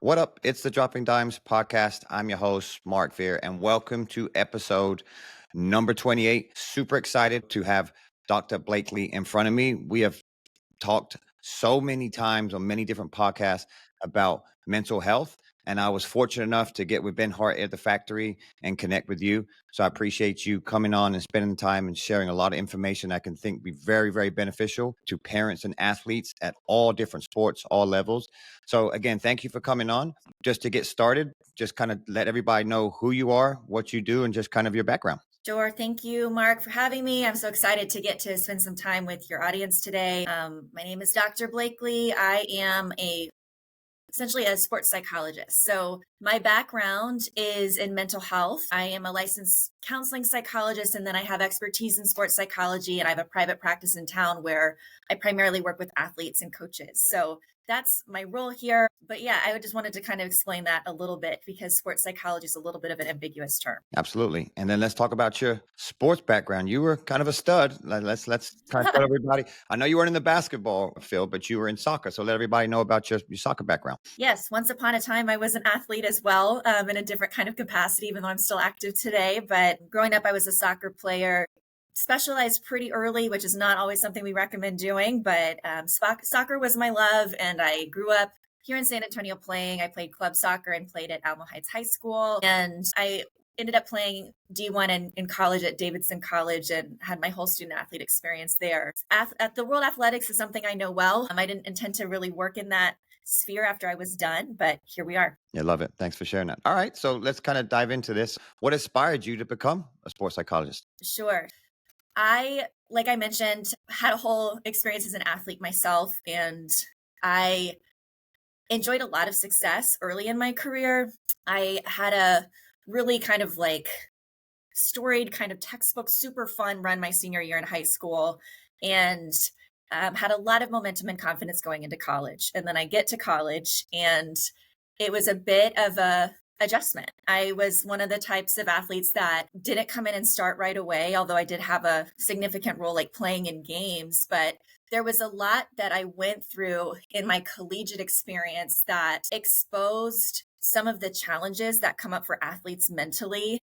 What up? It's the Dropping Dimes podcast. I'm your host, Mark Veer, and welcome to episode number 28. Super excited to have Dr. Blakely in front of me. We have talked so many times on many different podcasts about mental health. And I was fortunate enough to get with Ben Hart at the factory and connect with you. So I appreciate you coming on and spending time and sharing a lot of information I can think be very, very beneficial to parents and athletes at all different sports, all levels. So again, thank you for coming on. Just to get started, just kind of let everybody know who you are, what you do, and just kind of your background. Sure. Thank you, Mark, for having me. I'm so excited to get to spend some time with your audience today. My name is Dr. Blakely. I am essentially a sports psychologist. So my background is in mental health. I am a licensed counseling psychologist, and then I have expertise in sports psychology, and I have a private practice in town where I primarily work with athletes and coaches. So that's my role here. But yeah, I just wanted to kind of explain that a little bit because sports psychology is a little bit of an ambiguous term. Absolutely. And then let's talk about your sports background. You were kind of a stud. Let's kind of tell everybody. I know you weren't in the basketball field, but you were in soccer. So let everybody know about your soccer background. Yes, once upon a time, I was an athlete as well, in a different kind of capacity, even though I'm still active today. But growing up, I was a soccer player, specialized pretty early, which is not always something we recommend doing. But soccer was my love, and I grew up here in San Antonio playing. I played club soccer and played at Alamo Heights High School. And I ended up playing D1 in college at Davidson College and had my whole student athlete experience there. At the World Athletics is something I know well. I didn't intend to really work in that sphere after I was done, but here we are. I love it. Thanks for sharing that. All right. So let's kind of dive into this. What inspired you to become a sports psychologist? Sure. Like I mentioned, had a whole experience as an athlete myself, and I enjoyed a lot of success early in my career. I had a really kind of like storied kind of textbook, super fun run my senior year in high school, and had a lot of momentum and confidence going into college. And then I get to college, and it was a bit of a adjustment. I was one of the types of athletes that didn't come in and start right away, although I did have a significant role like playing in games, but there was a lot that I went through in my collegiate experience that exposed some of the challenges that come up for athletes mentally.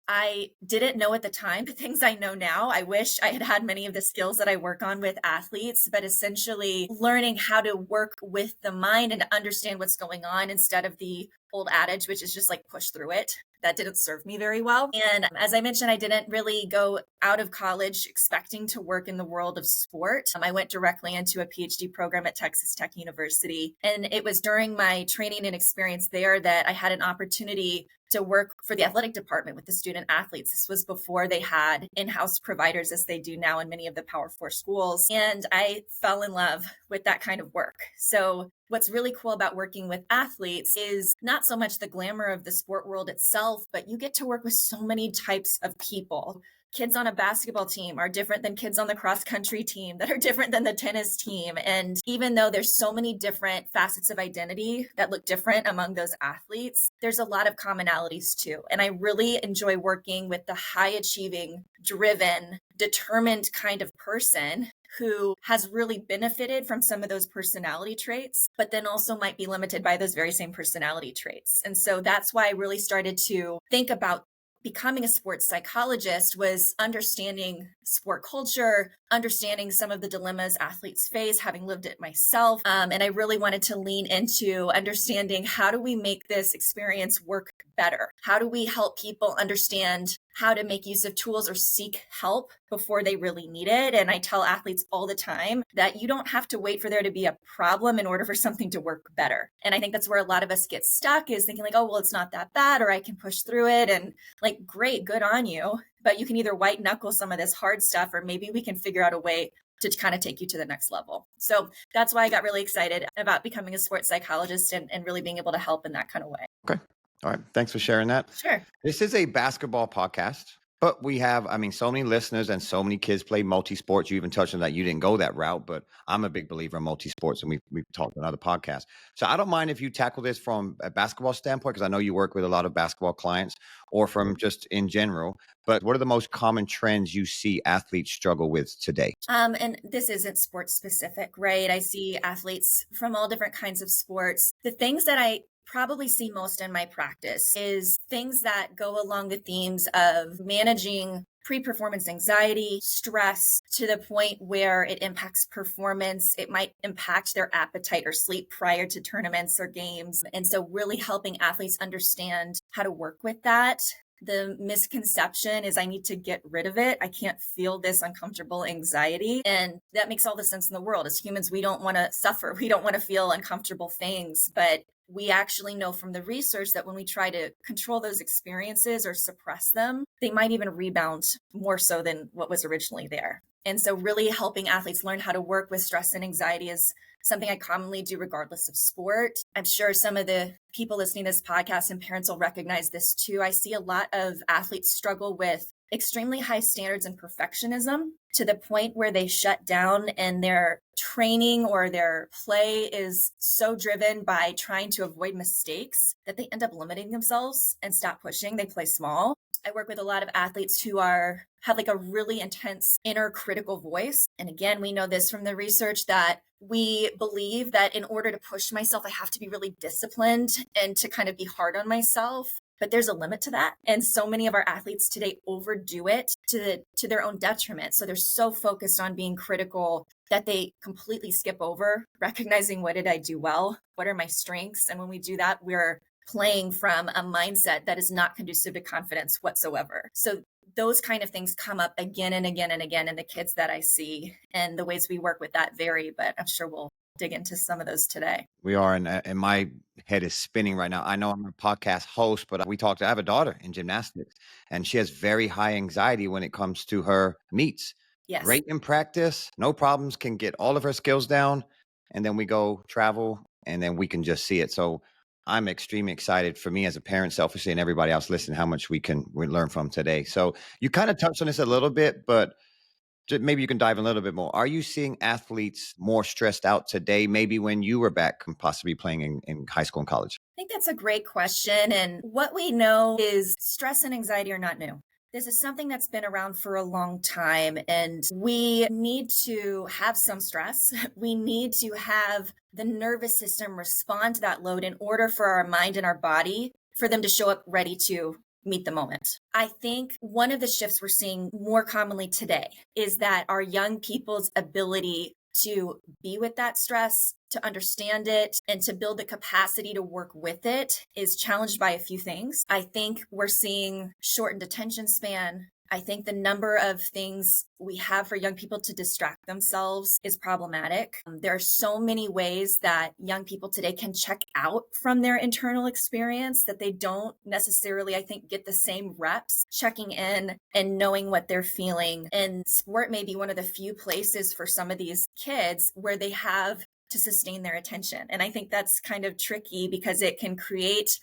I didn't know at the time the things I know now. I wish I had had many of the skills that I work on with athletes, but essentially learning how to work with the mind and to understand what's going on instead of the old adage, which is just like push through it. That didn't serve me very well. And as I mentioned, I didn't really go out of college expecting to work in the world of sport. I went directly into a PhD program at Texas Tech University. And it was during my training and experience there that I had an opportunity to work for the athletic department with the student athletes. This was before they had in-house providers as they do now in many of the Power Four schools. And I fell in love with that kind of work. So what's really cool about working with athletes is not so much the glamour of the sport world itself, but you get to work with so many types of people. Kids on a basketball team are different than kids on the cross country team that are different than the tennis team. And even though there's so many different facets of identity that look different among those athletes, there's a lot of commonalities too. And I really enjoy working with the high achieving, driven, determined kind of person who has really benefited from some of those personality traits, but then also might be limited by those very same personality traits. And so that's why I really started to think about becoming a sports psychologist was understanding sport culture, understanding some of the dilemmas athletes face, having lived it myself. And I really wanted to lean into understanding how do we make this experience work better? How do we help people understand how to make use of tools or seek help before they really need it? And I tell athletes all the time that you don't have to wait for there to be a problem in order for something to work better. And I think that's where a lot of us get stuck is thinking like, oh, well, it's not that bad, or I can push through it. And like, great, good on you. But you can either white knuckle some of this hard stuff, or maybe we can figure out a way to kind of take you to the next level. So that's why I got really excited about becoming a sports psychologist and really being able to help in that kind of way. Okay. All right. Thanks for sharing that. Sure. This is a basketball podcast. But we have, I mean, so many listeners and so many kids play multi-sports. You even touched on that. You didn't go that route, but I'm a big believer in multi-sports, and we've talked on other podcasts. So I don't mind if you tackle this from a basketball standpoint, because I know you work with a lot of basketball clients, or from just in general. But what are the most common trends you see athletes struggle with today? And this isn't sports specific, right? I see athletes from all different kinds of sports. The things that I probably see most in my practice is things that go along the themes of managing pre-performance anxiety, stress to the point where it impacts performance. It might impact their appetite or sleep prior to tournaments or games. And so really helping athletes understand how to work with that. The misconception is I need to get rid of it. I can't feel this uncomfortable anxiety. And that makes all the sense in the world. As humans, we don't want to suffer. We don't want to feel uncomfortable things. But we actually know from the research that when we try to control those experiences or suppress them, they might even rebound more so than what was originally there. And so really helping athletes learn how to work with stress and anxiety is something I commonly do regardless of sport. I'm sure some of the people listening to this podcast and parents will recognize this too. I see a lot of athletes struggle with extremely high standards and perfectionism to the point where they shut down, and their training or their play is so driven by trying to avoid mistakes that they end up limiting themselves and stop pushing. They play small. I work with a lot of athletes who have like a really intense inner critical voice. And again, we know this from the research that we believe that in order to push myself, I have to be really disciplined and to kind of be hard on myself. But there's a limit to that. And so many of our athletes today overdo it to their own detriment. So they're so focused on being critical that they completely skip over recognizing, what did I do well? What are my strengths? And when we do that, we're playing from a mindset that is not conducive to confidence whatsoever. So those kind of things come up again and again and again in the kids that I see, and the ways we work with that vary, but I'm sure we'll dig into some of those today. We are, and my head is spinning right now. I know I'm a podcast host, but I have a daughter in gymnastics, and she has very high anxiety when it comes to her meets. Yes. Great in practice, no problems, can get all of her skills down, and then we go travel, and then we can just see it. So I'm extremely excited for me as a parent, selfishly, and everybody else listening, how much we learn from today. So you kind of touched on this a little bit, but maybe you can dive in a little bit more. Are you seeing athletes more stressed out today, maybe when you were back and possibly playing in high school and college? I think that's a great question. And what we know is stress and anxiety are not new. This is something that's been around for a long time, and we need to have some stress. We need to have the nervous system respond to that load in order for our mind and our body for them to show up ready to meet the moment. I think one of the shifts we're seeing more commonly today is that our young people's ability to be with that stress, to understand it, and to build the capacity to work with it is challenged by a few things. I think we're seeing shortened attention span. I think the number of things we have for young people to distract themselves is problematic. There are so many ways that young people today can check out from their internal experience that they don't necessarily, I think, get the same reps checking in and knowing what they're feeling. And sport may be one of the few places for some of these kids where they have to sustain their attention. And I think that's kind of tricky because it can create,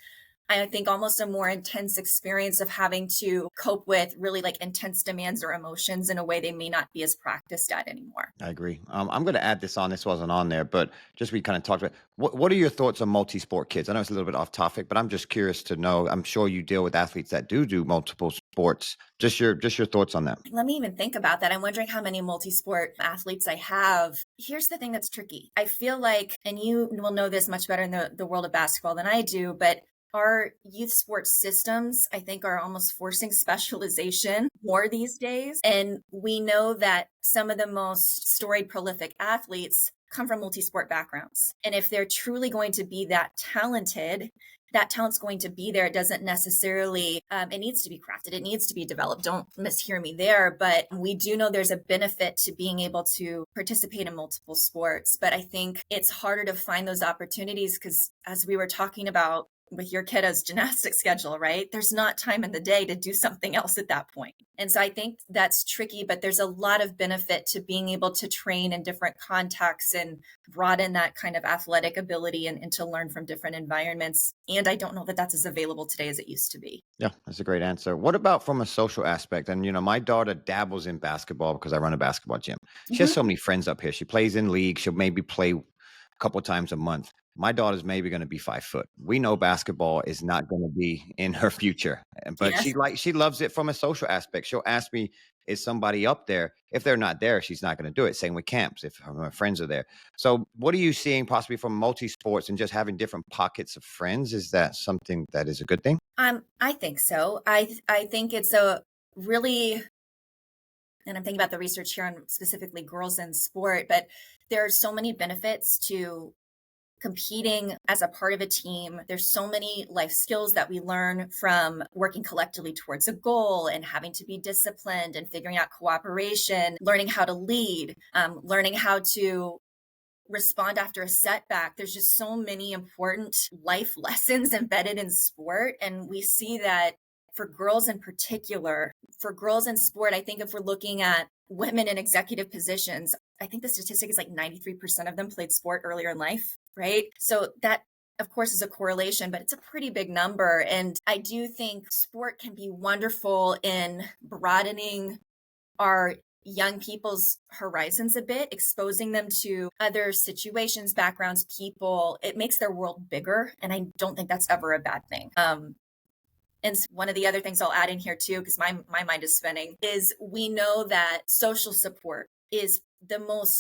I think, almost a more intense experience of having to cope with really like intense demands or emotions in a way they may not be as practiced at anymore. I agree. I'm going to add this on. This wasn't on there, but just we kind of talked about what are your thoughts on multi-sport kids? I know it's a little bit off topic, but I'm just curious to know. I'm sure you deal with athletes that do multiple sports. Just your thoughts on that. Let me even think about that. I'm wondering how many multi-sport athletes I have. Here's the thing that's tricky. I feel like, and you will know this much better in the world of basketball than I do, but our youth sports systems, I think, are almost forcing specialization more these days. And we know that some of the most storied, prolific athletes come from multi-sport backgrounds. And if they're truly going to be that talented, that talent's going to be there. It doesn't necessarily, it needs to be crafted. It needs to be developed. Don't mishear me there. But we do know there's a benefit to being able to participate in multiple sports. But I think it's harder to find those opportunities because, as we were talking about, with your kiddo's gymnastics schedule, right? There's not time in the day to do something else at that point. And so I think that's tricky, but there's a lot of benefit to being able to train in different contexts and broaden that kind of athletic ability and to learn from different environments. And I don't know that that's as available today as it used to be. Yeah, that's a great answer. What about from a social aspect? And my daughter dabbles in basketball because I run a basketball gym. She has Mhm. so many friends up here. She plays in league. She'll maybe play a couple times a month. My daughter's maybe going to be 5 foot. We know basketball is not going to be in her future, but Yes. she loves it from a social aspect. She'll ask me, "Is somebody up there?" If they're not there, she's not going to do it. Same with camps if her friends are there. So, what are you seeing possibly from multi sports and just having different pockets of friends? Is that something that is a good thing? I think so. I think it's a really, and I'm thinking about the research here on specifically girls in sport, but there are so many benefits to competing as a part of a team. There's so many life skills that we learn from working collectively towards a goal and having to be disciplined and figuring out cooperation, learning how to lead, learning how to respond after a setback. There's just so many important life lessons embedded in sport. And we see that for girls in particular, for girls in sport, I think if we're looking at women in executive positions, I think the statistic is like 93% of them played sport earlier in life, right? So that, of course, is a correlation, but it's a pretty big number. And I do think sport can be wonderful in broadening our young people's horizons a bit, exposing them to other situations, backgrounds, people. It makes their world bigger. And I don't think that's ever a bad thing. And one of the other things I'll add in here too, because my mind is spinning, is we know that social support is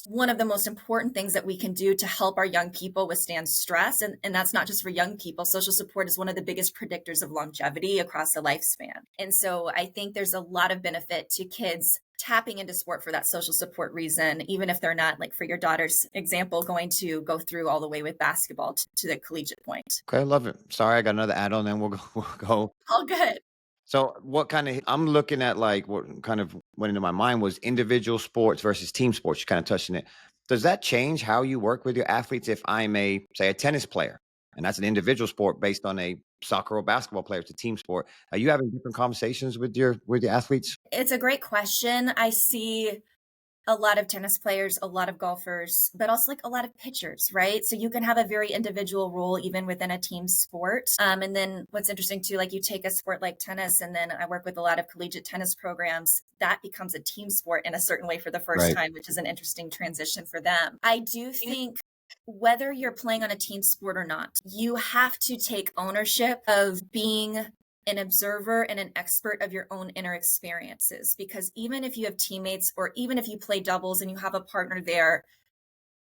one of the most important things that we can do to help our young people withstand stress. And that's not just for young people. Social support is one of the biggest predictors of longevity across the lifespan. And so I think there's a lot of benefit to kids tapping into sport for that social support reason, even if they're not, like for your daughter's example, going to go through all the way with basketball to the collegiate point. Okay, love it. Sorry, I got another add-on, then we'll go. We'll go. All good. So, what kind of? I'm looking at like what kind of went into my mind was individual sports versus team sports. You kind of touched on it. Does that change how you work with your athletes? If I'm say a tennis player, and that's an individual sport based on a soccer or basketball player, it's a team sport. Are you having different conversations with your athletes? It's a great question. I see a lot of tennis players, a lot of golfers, but also like a lot of pitchers, right? So you can have a very individual role even within a team sport. And then what's interesting too, like you take a sport like tennis, and then I work with a lot of collegiate tennis programs, that becomes a team sport in a certain way for the first Right. time, which is an interesting transition for them. I do think whether you're playing on a team sport or not, you have to take ownership of being an observer and an expert of your own inner experiences. Because even if you have teammates or even if you play doubles and you have a partner there,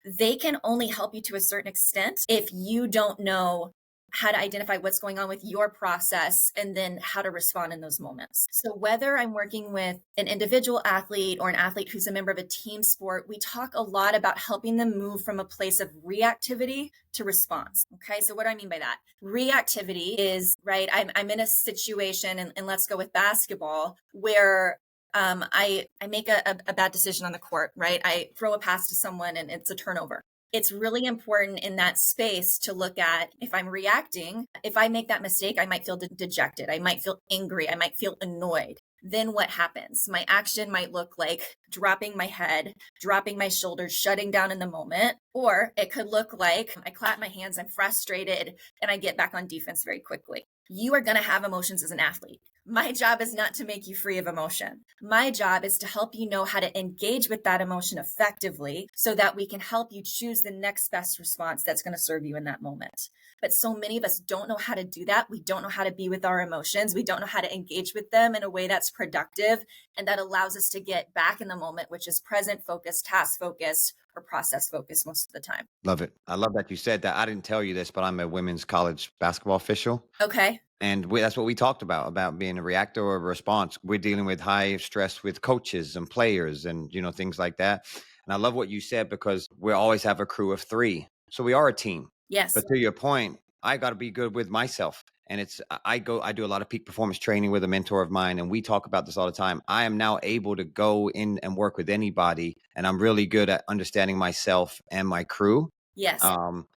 they can only help you to a certain extent if you don't know how to identify what's going on with your process and then how to respond in those moments. So, whether I'm working with an individual athlete or an athlete who's a member of a team sport, we talk a lot about helping them move from a place of reactivity to response. Okay, so what do I mean by that? Reactivity is, right, I'm in a situation, and let's go with basketball, where I make a bad decision on the court, right? I throw a pass to someone and it's a turnover. It's really important in that space to look at, if I'm reacting, if I make that mistake, I might feel dejected. I might feel angry. I might feel annoyed. Then what happens? My action might look like dropping my head, dropping my shoulders, shutting down in the moment. Or it could look like I clap my hands, I'm frustrated, and I get back on defense very quickly. You are going to have emotions as an athlete. My job is not to make you free of emotion. My job is to help you know how to engage with that emotion effectively so that we can help you choose the next best response that's going to serve you in that moment. But so many of us don't know how to do that. We don't know how to be with our emotions. We don't know how to engage with them in a way that's productive and that allows us to get back in the moment, which is present focused, task focused, or process focused most of the time. Love it. I love that you said that. I didn't tell you this, but I'm a women's college basketball official. Okay. And that's what we talked about being a reactor or a response. We're dealing with high stress with coaches and players and, things like that. And I love what you said because we always have a crew of three. So we are a team. Yes. But to your point, I got to be good with myself. And I do a lot of peak performance training with a mentor of mine. And we talk about this all the time. I am now able to go in and work with anybody. And I'm really good at understanding myself and my crew. Yes.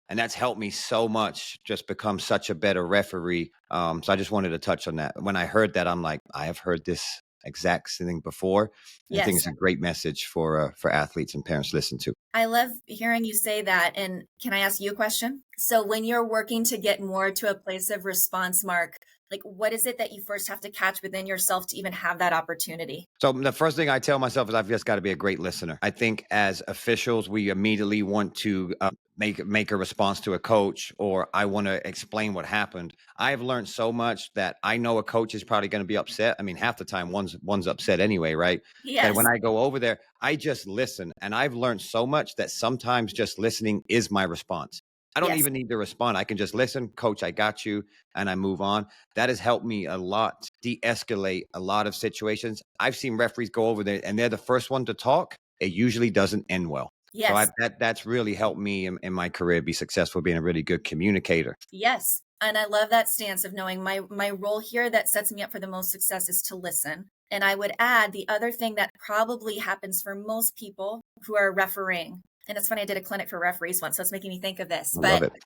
And that's helped me so much just become such a better referee. So I just wanted to touch on that. When I heard that, I'm like, I have heard this exact thing before. And I think it's Yes. a great message for athletes and parents to listen to. I love hearing you say that. And can I ask you a question? So when you're working to get more to a place of response, Mark, like what is it that you first have to catch within yourself to even have that opportunity? So the first thing I tell myself is I've just got to be a great listener. I think as officials, we immediately want to make a response to a coach, or I want to explain what happened. I've learned so much that I know a coach is probably going to be upset. I mean, half the time one's upset anyway, right? That when Yes. I go over there, I just listen, and I've learned so much that sometimes just listening is my response. I don't Yes. even need to respond. I can just listen, coach. I got you, and I move on. That has helped me a lot de-escalate a lot of situations. I've seen referees go over there and they're the first one to talk. It usually doesn't end well. So Yes. that's really helped me in my career be successful, being a really good communicator. Yes. And I love that stance of knowing my role here that sets me up for the most success is to listen. And I would add the other thing that probably happens for most people who are refereeing. And it's funny, I did a clinic for referees once, so it's making me think of this, I love but it.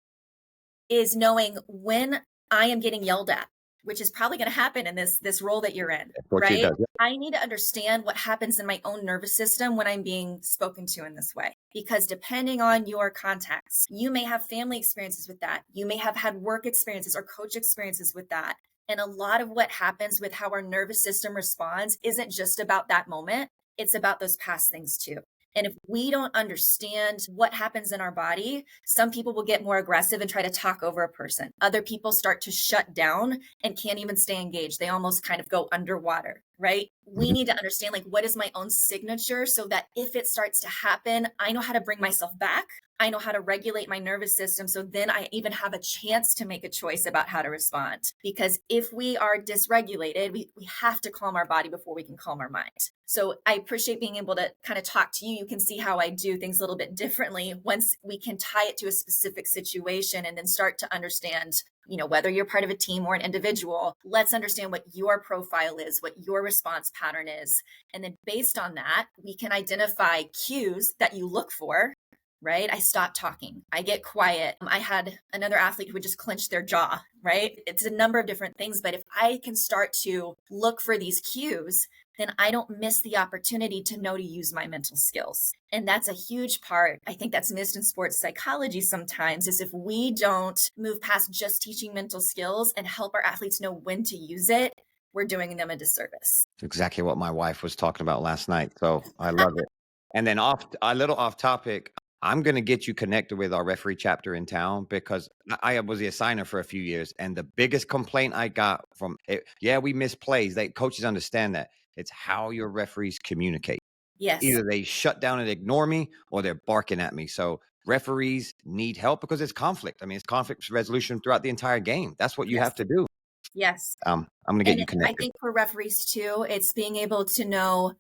is knowing when I am getting yelled at, which is probably going to happen in this role that you're in, Coach, it right? does. Yeah. I need to understand what happens in my own nervous system when I'm being spoken to in this way. Because depending on your context, you may have family experiences with that. You may have had work experiences or coach experiences with that. And a lot of what happens with how our nervous system responds isn't just about that moment, it's about those past things too. And if we don't understand what happens in our body, some people will get more aggressive and try to talk over a person. Other people start to shut down and can't even stay engaged. They almost kind of go underwater, right? We Mhm. need to understand like what is my own signature so that if it starts to happen, I know how to bring myself back. I know how to regulate my nervous system. So then I even have a chance to make a choice about how to respond. Because if we are dysregulated, we have to calm our body before we can calm our mind. So I appreciate being able to kind of talk to you. You can see how I do things a little bit differently once we can tie it to a specific situation and then start to understand, whether you're part of a team or an individual, let's understand what your profile is, what your response pattern is. And then based on that, we can identify cues that you look for, right? I stop talking. I get quiet. I had another athlete who would just clench their jaw, right? It's a number of different things. But if I can start to look for these cues, then I don't miss the opportunity to know to use my mental skills. And that's a huge part. I think that's missed in sports psychology sometimes is if we don't move past just teaching mental skills and help our athletes know when to use it, we're doing them a disservice. It's exactly what my wife was talking about last night. So I love it. And then a little off topic, I'm going to get you connected with our referee chapter in town because I was the assigner for a few years. And the biggest complaint I got from it, yeah, we miss plays. Coaches understand that. It's how your referees communicate. Yes. Either they shut down and ignore me or they're barking at me. So referees need help because it's conflict. I mean, it's conflict resolution throughout the entire game. That's what you Yes. have to do. Yes. I'm going to get And you I connected. think for referees too, it's being able to know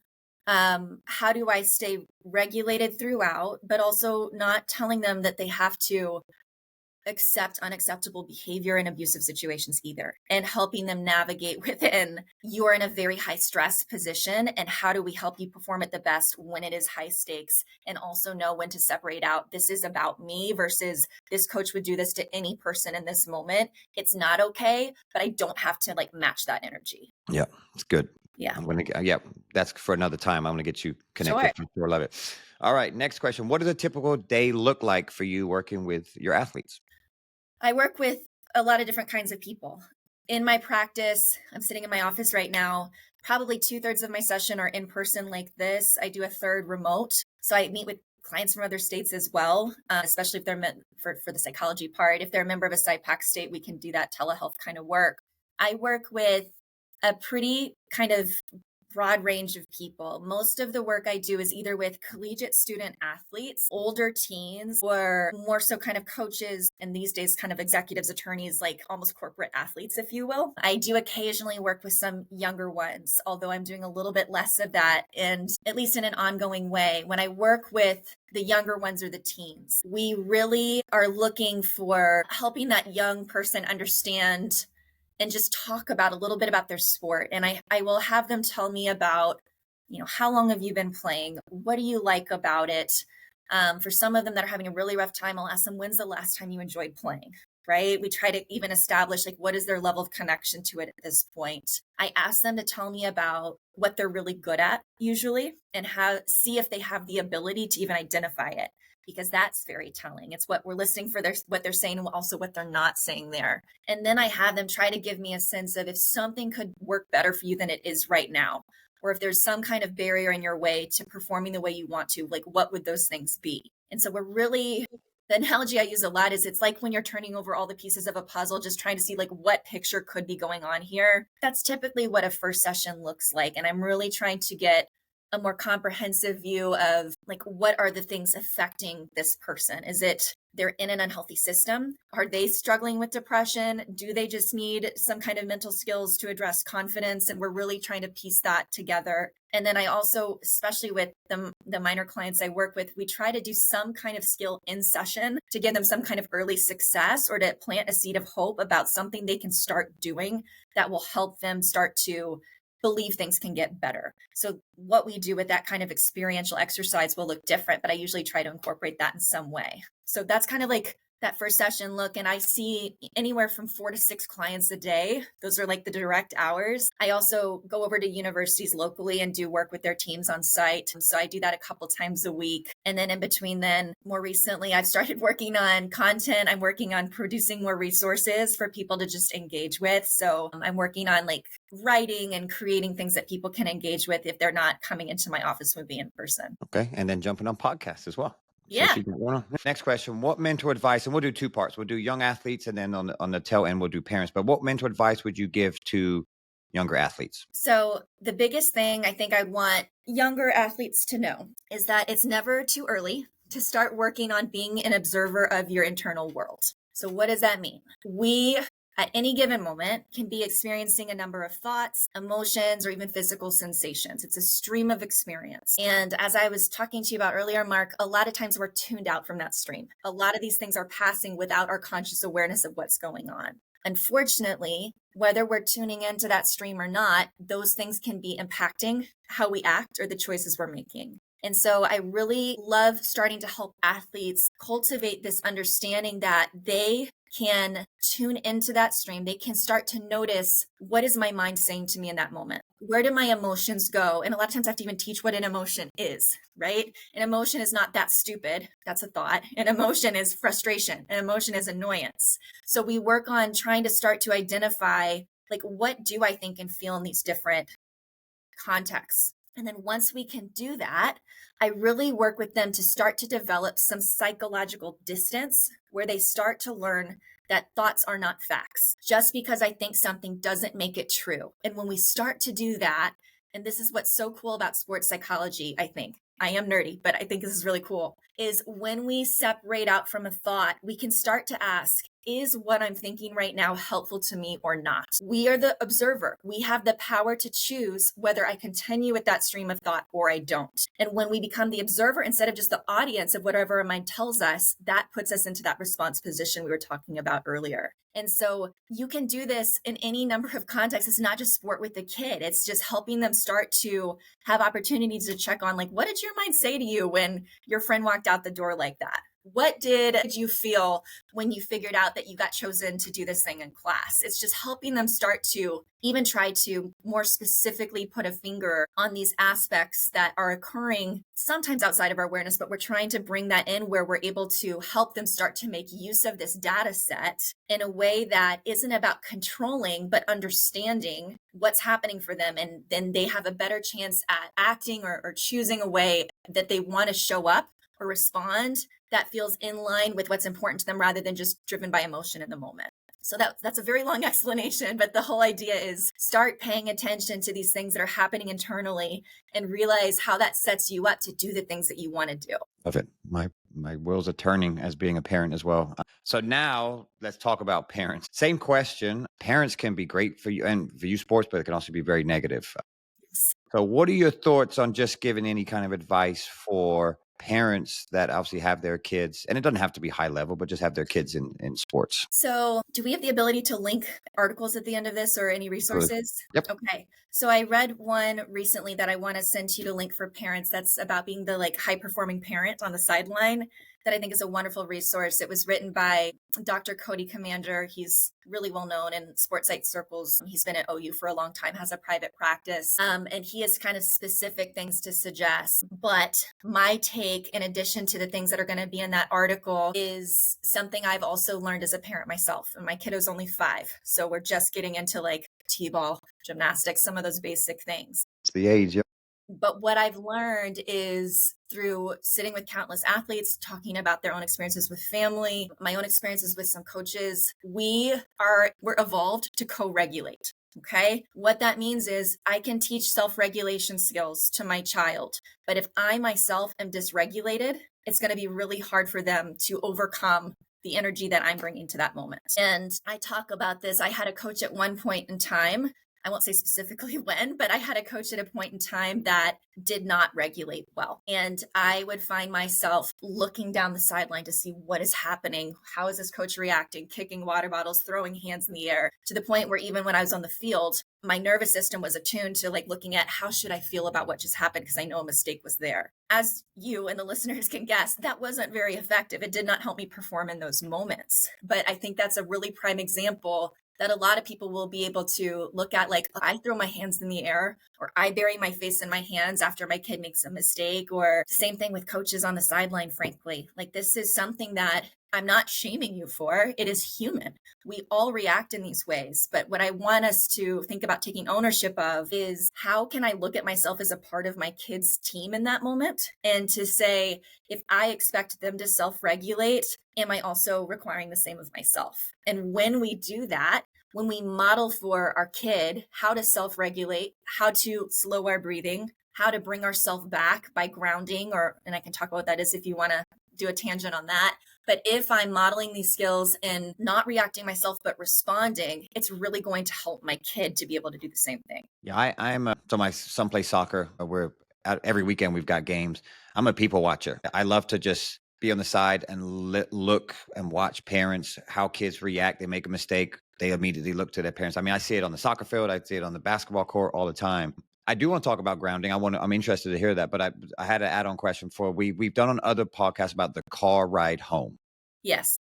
how do I stay regulated throughout, but also not telling them that they have to accept unacceptable behavior in abusive situations either, and helping them navigate within you're in a very high stress position and how do we help you perform at the best when it is high stakes, and also know when to separate out this is about me versus this coach would do this to any person in this moment. It's not okay, but I don't have to like match that energy. Yeah, it's good. Yeah. I'm gonna get, yeah, that's for another time. I'm gonna get you Sure. connected for sure. Love it. All right, next question. What does a typical day look like for you working with your athletes? I work with a lot of different kinds of people. In my practice, I'm sitting in my office right now. Probably 2/3 of my session are in person like this. I do a third remote. So I meet with clients from other states as well, especially if they're meant for the psychology part. If they're a member of a PsyPAC state, we can do that telehealth kind of work. I work with a pretty kind of broad range of people. Most of the work I do is either with collegiate student athletes, older teens, or more so kind of coaches, and these days kind of executives, attorneys, like almost corporate athletes, if you will. I do occasionally work with some younger ones, although I'm doing a little bit less of that, and at least in an ongoing way. When I work with the younger ones or the teens, we really are looking for helping that young person understand and just talk about a little bit about their sport. And I will have them tell me about, how long have you been playing? What do you like about it? For some of them that are having a really rough time, I'll ask them, when's the last time you enjoyed playing? Right? We try to even establish like what is their level of connection to it at this point. I ask them to tell me about what they're really good at usually and see if they have the ability to even identify it, because that's very telling. It's what we're listening for what they're saying and also what they're not saying there. And then I have them try to give me a sense of if something could work better for you than it is right now, or if there's some kind of barrier in your way to performing the way you want to, like what would those things be? And so the analogy I use a lot is it's like when you're turning over all the pieces of a puzzle, just trying to see like what picture could be going on here. That's typically what a first session looks like. And I'm really trying to get a more comprehensive view of like, what are the things affecting this person? Is it they're in an unhealthy system? Are they struggling with depression? Do they just need some kind of mental skills to address confidence? And we're really trying to piece that together. And then I also, especially with the minor clients I work with, we try to do some kind of skill in session to give them some kind of early success or to plant a seed of hope about something they can start doing that will help them start to believe things can get better. So what we do with that kind of experiential exercise will look different, but I usually try to incorporate that in some way. So that's kind of like that first session look. And I see anywhere from 4 to 6 clients a day. Those are like the direct hours. I also go over to universities locally and do work with their teams on site. So I do that a couple times a week. And then in between then, more recently, I've started working on content. I'm working on producing more resources for people to just engage with. So I'm working on like writing and creating things that people can engage with if they're not coming into my office with me in person. Okay. And then jumping on podcasts as well. Yeah. So next question, what mental advice, and we'll do 2 parts. We'll do young athletes, and then on the tail end, we'll do parents. But what mental advice would you give to younger athletes? So the biggest thing I think I'd want younger athletes to know is that it's never too early to start working on being an observer of your internal world. So what does that mean? We, at any given moment, can be experiencing a number of thoughts, emotions, or even physical sensations. It's a stream of experience. And as I was talking to you about earlier, Mark, a lot of times we're tuned out from that stream. A lot of these things are passing without our conscious awareness of what's going on. Unfortunately, whether we're tuning into that stream or not, those things can be impacting how we act or the choices we're making. And so I really love starting to help athletes cultivate this understanding that they can tune into that stream. They can start to notice, what is my mind saying to me in that moment? Where do my emotions go? And a lot of times I have to even teach what an emotion is, right? An emotion is not that stupid. That's a thought. An emotion is frustration. An emotion is annoyance. So we work on trying to start to identify, like, what do I think and feel in these different contexts? And then once we can do that, I really work with them to start to develop some psychological distance where they start to learn that thoughts are not facts. Just because I think something doesn't make it true. And when we start to do that, and this is what's so cool about sports psychology, I think. I am nerdy, but I think this is really cool, is when we separate out from a thought, we can start to ask, is what I'm thinking right now helpful to me or not? We are the observer. We have the power to choose whether I continue with that stream of thought or I don't. And when we become the observer instead of just the audience of whatever our mind tells us, that puts us into that response position we were talking about earlier. And so you can do this in any number of contexts. It's not just sport with the kid. It's just helping them start to have opportunities to check on, like, what did your mind say to you when your friend walked out the door like that? What did you feel when you figured out that you got chosen to do this thing in class? It's just helping them start to even try to more specifically put a finger on these aspects that are occurring sometimes outside of our awareness, but we're trying to bring that in where we're able to help them start to make use of this data set in a way that isn't about controlling, but understanding what's happening for them. And then they have a better chance at acting or choosing a way that they want to show up or respond that feels in line with what's important to them rather than just driven by emotion in the moment. So that's a very long explanation, but the whole idea is start paying attention to these things that are happening internally and realize how that sets you up to do the things that you want to do. Love it. My wheels are turning as being a parent as well. So now let's talk about parents. Same question. Parents can be great for you and for you sports, but it can also be very negative. So what are your thoughts on just giving any kind of advice for parents that obviously have their kids, and it doesn't have to be high level, but just have their kids in sports? So, do we have the ability to link articles at the end of this or any Absolutely. resources? Yep. Okay. So, I read one recently that I want to send to you to link for parents that's about being the like high performing parent on the sideline that I think is a wonderful resource. It was written by Dr. Cody Commander. He's really well known in sports site circles. He's been at OU for a long time, has a private practice, and he has kind of specific things to suggest. But my take, in addition to the things that are going to be in that article, is something I've also learned as a parent myself. And my kiddo's only 5. So we're just getting into like T-ball, gymnastics, some of those basic things. It's the age. Yep. But what I've learned is through sitting with countless athletes, talking about their own experiences with family, my own experiences with some coaches, we're evolved to co-regulate. Okay. What that means is I can teach self-regulation skills to my child, but if I myself am dysregulated, it's going to be really hard for them to overcome the energy that I'm bringing to that moment. And I talk about this. I had a coach at one point in time. I won't say specifically when, but I had a coach at a point in time that did not regulate well. And I would find myself looking down the sideline to see what is happening. How is this coach reacting? Kicking water bottles, throwing hands in the air, to the point where even when I was on the field, my nervous system was attuned to like looking at how should I feel about what just happened because I know a mistake was there. As you and the listeners can guess, that wasn't very effective. It did not help me perform in those moments. But I think that's a really prime example that a lot of people will be able to look at, like, I throw my hands in the air, or I bury my face in my hands after my kid makes a mistake, or same thing with coaches on the sideline, frankly. Like, this is something that I'm not shaming you for. It is human. We all react in these ways. But what I want us to think about taking ownership of is how can I look at myself as a part of my kids' team in that moment? And to say, if I expect them to self-regulate, am I also requiring the same of myself? And when we do that, when we model for our kid how to self-regulate, how to slow our breathing, how to bring ourselves back by grounding, and I can talk about what that is if you want to do a tangent on that. But if I'm modeling these skills and not reacting myself, but responding, it's really going to help my kid to be able to do the same thing. Yeah, so my son plays soccer. We're out every weekend. We've got games. I'm a people watcher. I love to just be on the side and look and watch parents, how kids react. They make a mistake. They immediately look to their parents. I mean, I see it on the soccer field. I see it on the basketball court all the time. I do want to talk about grounding. I'm interested to hear that, but I had an add-on question for we've done on other podcasts about the car ride home. Yes.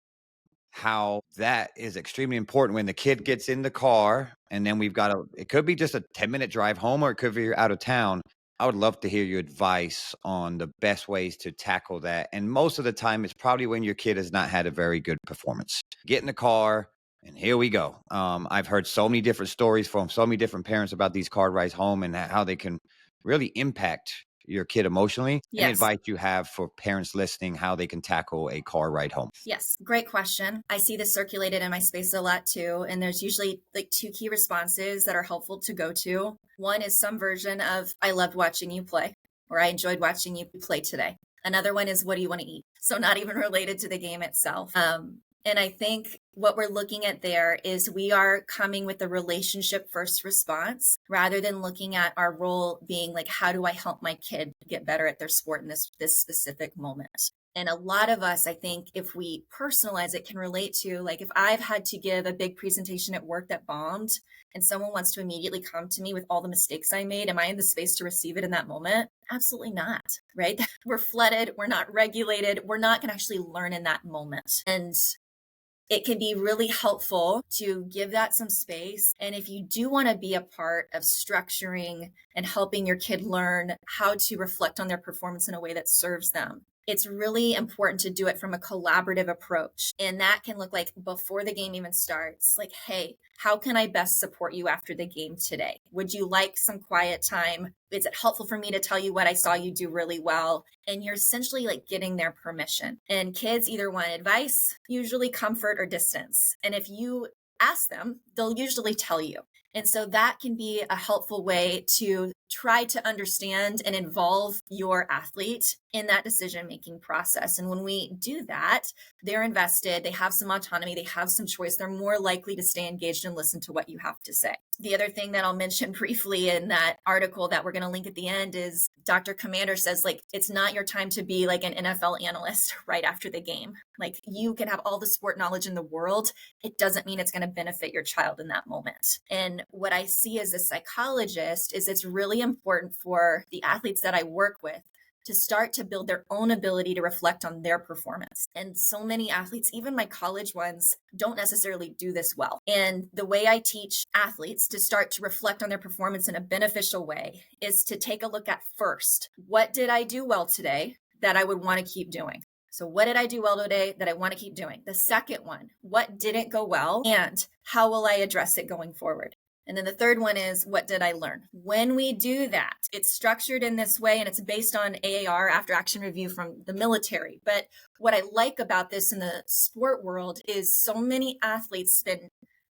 How that is extremely important when the kid gets in the car, and then it could be just a 10-minute drive home, or it could be you're out of town. I would love to hear your advice on the best ways to tackle that. And most of the time, it's probably when your kid has not had a very good performance. Get in the car, and here we go. I've heard so many different stories from so many different parents about these car rides home and how they can really impact your kid emotionally. Any Yes. advice you have for parents listening, how they can tackle a car ride home? Yes. Great question. I see this circulated in my space a lot too. And there's usually like 2 key responses that are helpful to go to. One is some version of, I loved watching you play, or I enjoyed watching you play today. Another one is, what do you want to eat? So not even related to the game itself. And I think what we're looking at there is we are coming with a relationship first response rather than looking at our role being like, how do I help my kid get better at their sport in this specific moment? And a lot of us, I think, if we personalize it, can relate to, like, if I've had to give a big presentation at work that bombed and someone wants to immediately come to me with all the mistakes I made, am I in the space to receive it in that moment? Absolutely not, right? We're flooded. We're not regulated. We're not going to actually learn in that moment. And it can be really helpful to give that some space. And if you do want to be a part of structuring and helping your kid learn how to reflect on their performance in a way that serves them, it's really important to do it from a collaborative approach. And that can look like before the game even starts, like, hey, how can I best support you after the game today? Would you like some quiet time? Is it helpful for me to tell you what I saw you do really well? And you're essentially like getting their permission. And kids either want advice, usually comfort, or distance. And if you ask them, they'll usually tell you. And so that can be a helpful way to try to understand and involve your athlete in that decision-making process. And when we do that, they're invested, they have some autonomy, they have some choice, they're more likely to stay engaged and listen to what you have to say. The other thing that I'll mention briefly in that article that we're going to link at the end is Dr. Commander says, like, it's not your time to be like an NFL analyst right after the game. Like, you can have all the sport knowledge in the world. It doesn't mean it's going to benefit your child in that moment. And what I see as a psychologist is it's really important for the athletes that I work with to start to build their own ability to reflect on their performance. And so many athletes, even my college ones, don't necessarily do this well. And the way I teach athletes to start to reflect on their performance in a beneficial way is to take a look at first, what did I do well today that I would want to keep doing? So what did I do well today that I want to keep doing? The second one, what didn't go well and how will I address it going forward? And then the third one is, what did I learn? When we do that, it's structured in this way and it's based on AAR, after action review from the military. But what I like about this in the sport world is so many athletes spend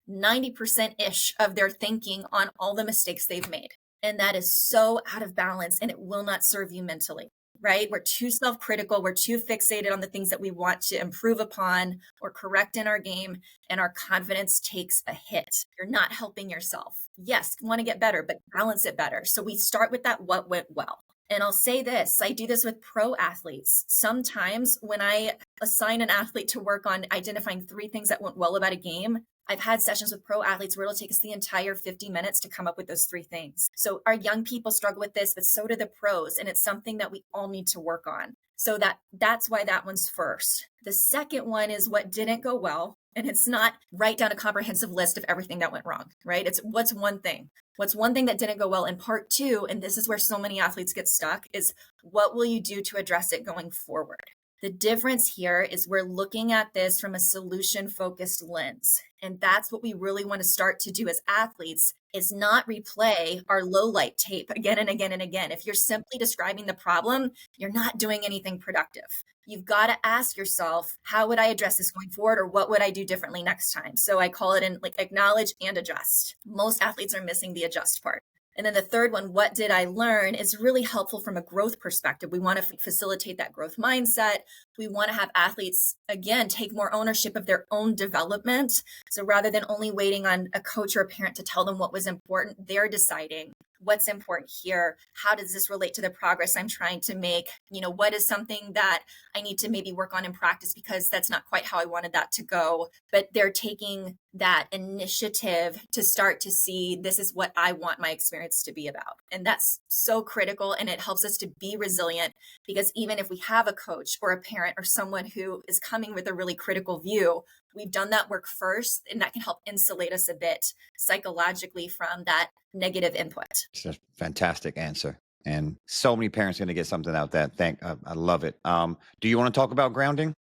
90%-ish of their thinking on all the mistakes they've made. And that is so out of balance and it will not serve you mentally. Right? We're too self-critical. We're too fixated on the things that we want to improve upon or correct in our game. And our confidence takes a hit. You're not helping yourself. Yes, you want to get better, but balance it better. So we start with that, what went well. And I'll say this, I do this with pro athletes. Sometimes when I assign an athlete to work on identifying 3 things that went well about a game, I've had sessions with pro athletes where it'll take us the entire 50 minutes to come up with those 3 things. So our young people struggle with this, but so do the pros. And it's something that we all need to work on. So that's why that one's first. The second one is what didn't go well. And it's not write down a comprehensive list of everything that went wrong, right? It's what's one thing. What's one thing that didn't go well? And part 2, and this is where so many athletes get stuck, is what will you do to address it going forward? The difference here is we're looking at this from a solution-focused lens. And that's what we really want to start to do as athletes, is not replay our low light tape again and again and again. If you're simply describing the problem, you're not doing anything productive. You've got to ask yourself, how would I address this going forward, or what would I do differently next time? So I call it in like acknowledge and adjust. Most athletes are missing the adjust part. And then the third one, what did I learn, is really helpful from a growth perspective. We want to facilitate that growth mindset. We want to have athletes, again, take more ownership of their own development. So rather than only waiting on a coach or a parent to tell them what was important, they're deciding what's important here. How does this relate to the progress I'm trying to make? What is something that I need to maybe work on in practice because that's not quite how I wanted that to go. But they're taking that initiative to start to see, this is what I want my experience to be about. And that's so critical. And it helps us to be resilient, because even if we have a coach or a parent or someone who is coming with a really critical view, we've done that work first, and that can help insulate us a bit psychologically from that negative input. It's a fantastic answer. And so many parents are going to get something out of that. I love it. Do you want to talk about grounding?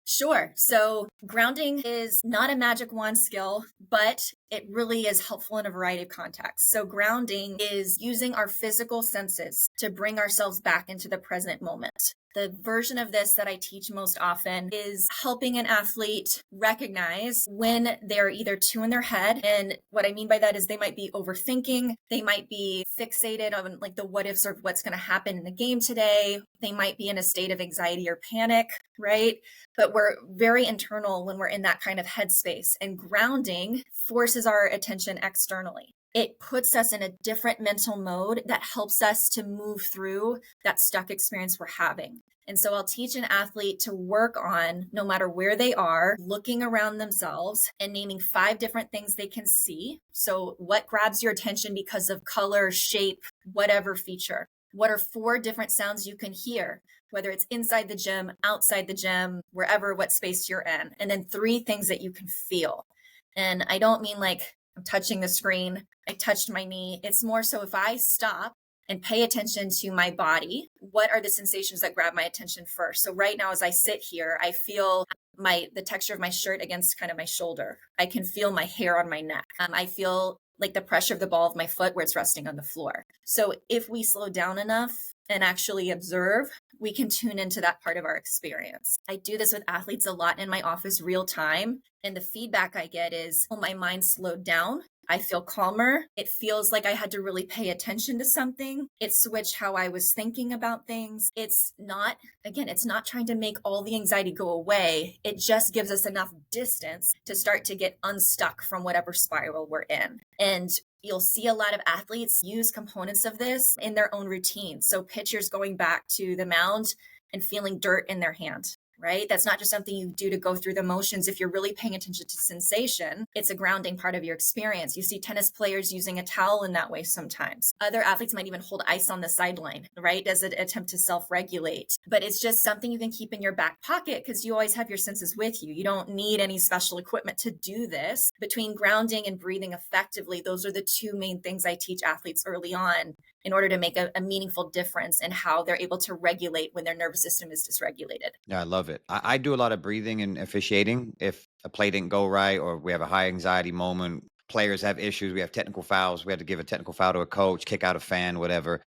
Sure. So grounding is not a magic wand skill, but it really is helpful in a variety of contexts. So grounding is using our physical senses to bring ourselves back into the present moment. The version of this that I teach most often is helping an athlete recognize when they're either too in their head. And what I mean by that is they might be overthinking. They might be fixated on like the what ifs or what's going to happen in the game today. They might be in a state of anxiety or panic, right? But we're very internal when we're in that kind of headspace. And grounding forces our attention externally. It puts us in a different mental mode that helps us to move through that stuck experience we're having. And so I'll teach an athlete to work on, no matter where they are, looking around themselves and naming 5 different things they can see. So what grabs your attention because of color, shape, whatever feature? What are 4 different sounds you can hear, whether it's inside the gym, outside the gym, wherever, what space you're in? And then 3 things that you can feel. And I don't mean like I'm touching the screen, I touched my knee. It's more so if I stop and pay attention to my body, what are the sensations that grab my attention first? So right now, as I sit here, I feel the texture of my shirt against kind of my shoulder. I can feel my hair on my neck. I feel like the pressure of the ball of my foot where it's resting on the floor. So if we slow down enough and actually observe, we can tune into that part of our experience. I do this with athletes a lot in my office real time. And the feedback I get is, oh, my mind slowed down. I feel calmer. It feels like I had to really pay attention to something. It switched how I was thinking about things. It's not, again, it's not trying to make all the anxiety go away. It just gives us enough distance to start to get unstuck from whatever spiral we're in. And you'll see a lot of athletes use components of this in their own routine. So pitchers going back to the mound and feeling dirt in their hand, right? That's not just something you do to go through the motions. If you're really paying attention to sensation, it's a grounding part of your experience. You see tennis players using a towel in that way sometimes. Other athletes might even hold ice on the sideline, right? As an attempt to self-regulate. But it's just something you can keep in your back pocket because you always have your senses with you. You don't need any special equipment to do this. Between grounding and breathing effectively, those are the two main things I teach athletes early on in order to make a meaningful difference in how they're able to regulate when their nervous system is dysregulated. Yeah, I love it. I do a lot of breathing and officiating. If a play didn't go right or we have a high anxiety moment, players have issues, we have technical fouls, we have to give a technical foul to a coach, kick out a fan, whatever.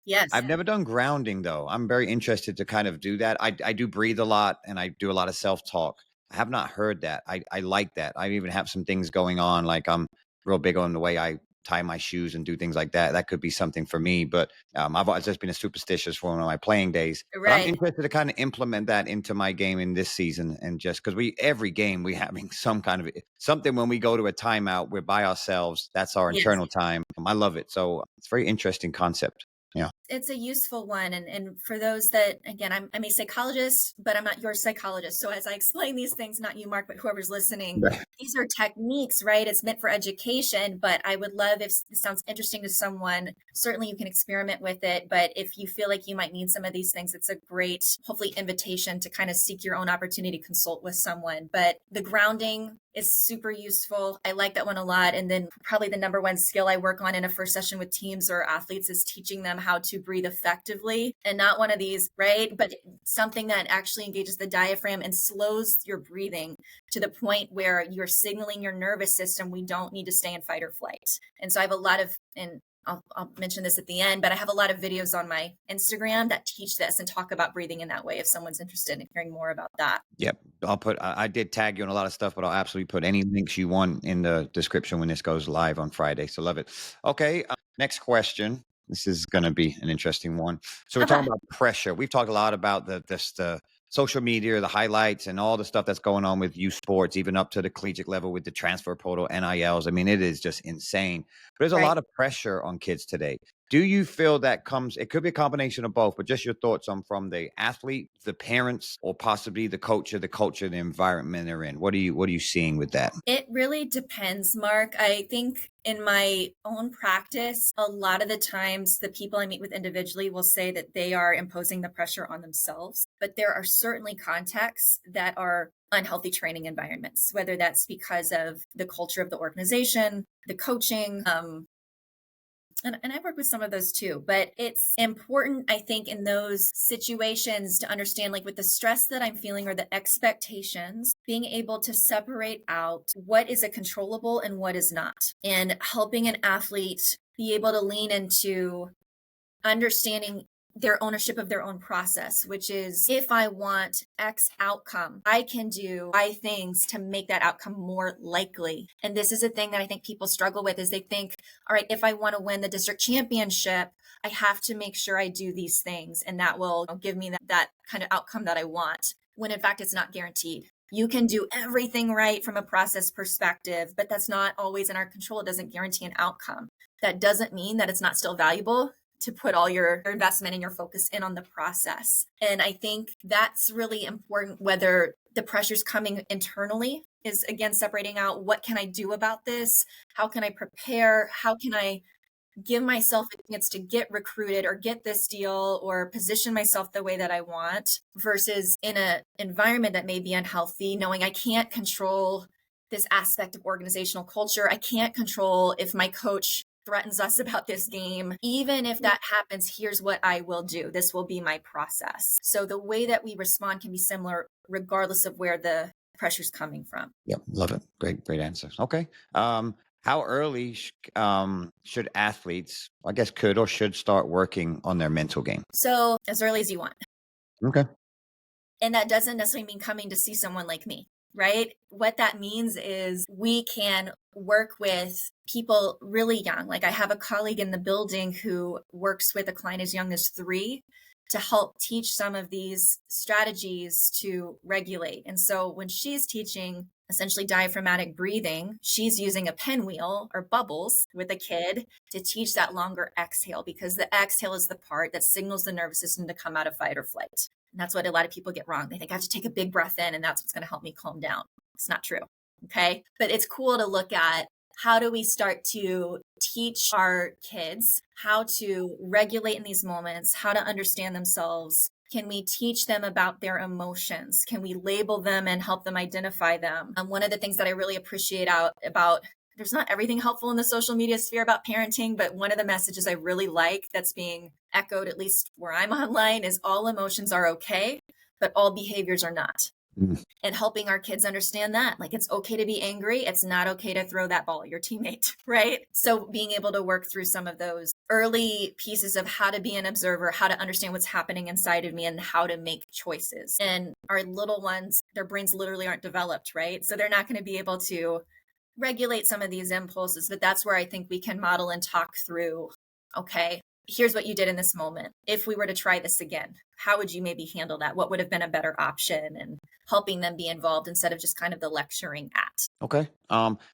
Yes. I've never done grounding though. I'm very interested to kind of do that. I do breathe a lot and I do a lot of self-talk. I have not heard that. I like that. I even have some things going on. Like I'm real big on the way I tie my shoes and do things like that. That could be something for me. But I've always just been a superstitious for one of my playing days. But I'm Right. interested to kind of implement that into my game in this season. And just because every game we having some kind of something when we go to a timeout, we're by ourselves. That's our Yes. internal time. I love it. So it's a very interesting concept. Yeah. It's a useful one. And for those that, again, I'm a psychologist, but I'm not your psychologist. So as I explain these things, not you, Mark, but whoever's listening, Right. these are techniques, right? It's meant for education, but I would love if this sounds interesting to someone, certainly you can experiment with it. But if you feel like you might need some of these things, it's a great, hopefully, invitation to kind of seek your own opportunity to consult with someone. But the grounding is super useful. I like that one a lot. And then probably the number one skill I work on in a first session with teams or athletes is teaching them how to breathe effectively, and not one of these, right? But something that actually engages the diaphragm and slows your breathing to the point where you're signaling your nervous system, we don't need to stay in fight or flight. And so I have a lot of, and I'll mention this at the end, but I have a lot of videos on my Instagram that teach this and talk about breathing in that way if someone's interested in hearing more about that. Yep. I did tag you on a lot of stuff, but I'll absolutely put any links you want in the description when this goes live on Friday. So love it. Okay. Next question. This is going to be an interesting one. So we're talking about pressure. We've talked a lot about the social media, the highlights, and all the stuff that's going on with youth sports, even up to the collegiate level with the transfer portal, NILs. I mean, it is just insane. But there's a Right. lot of pressure on kids today. Do you feel that comes, it could be a combination of both, but just your thoughts on from the athlete, the parents, or possibly the coach or the culture, the environment they're in? What are you seeing with that? It really depends, Mark. I think in my own practice, a lot of the times the people I meet with individually will say that they are imposing the pressure on themselves. But there are certainly contexts that are unhealthy training environments, whether that's because of the culture of the organization, the coaching, and I work with some of those too, but it's important, I think, in those situations to understand, like with the stress that I'm feeling or the expectations, being able to separate out what is a controllable and what is not, and helping an athlete be able to lean into understanding their ownership of their own process, which is if I want X outcome, I can do Y things to make that outcome more likely. And this is a thing that I think people struggle with is they think, all right, if I want to win the district championship, I have to make sure I do these things and that will give me that kind of outcome that I want. When in fact, it's not guaranteed. You can do everything right from a process perspective, but that's not always in our control. It doesn't guarantee an outcome. That doesn't mean that it's not still valuable to put all your investment and your focus in on the process. And I think that's really important, whether the pressure's coming internally is again separating out what can I do about this? How can I prepare? How can I give myself a chance to get recruited or get this deal or position myself the way that I want versus in an environment that may be unhealthy, knowing I can't control this aspect of organizational culture. I can't control if my coach threatens us about this game. Even if that happens, here's what I will do. This will be my process. So the way that we respond can be similar regardless of where the pressure's coming from. Yep, love it. Great answer. Okay. How early should athletes, I guess, could or should start working on their mental game? So as early as you want. Okay. And that doesn't necessarily mean coming to see someone like me, right? What that means is we can work with people really young. Like I have a colleague in the building who works with a client as young as 3 to help teach some of these strategies to regulate. And so when she's teaching essentially diaphragmatic breathing, she's using a pinwheel or bubbles with a kid to teach that longer exhale, because the exhale is the part that signals the nervous system to come out of fight or flight. And that's what a lot of people get wrong. They think I have to take a big breath in and that's what's going to help me calm down. It's not true. Okay. But it's cool to look at how do we start to teach our kids how to regulate in these moments, how to understand themselves. Can we teach them about their emotions? Can we label them and help them identify them? One of the things that I really appreciate about there's not everything helpful in the social media sphere about parenting, but one of the messages I really like that's being echoed, at least where I'm online, is all emotions are okay, but all behaviors are not. Mm. And helping our kids understand that, like, it's okay to be angry. It's not okay to throw that ball at your teammate, right? So being able to work through some of those early pieces of how to be an observer, how to understand what's happening inside of me, and how to make choices. And our little ones, their brains literally aren't developed, right? So they're not going to be able to regulate some of these impulses, but that's where I think we can model and talk through, okay, here's what you did in this moment. If we were to try this again, how would you maybe handle that? What would have been a better option? And helping them be involved instead of just kind of the lecturing at. Okay.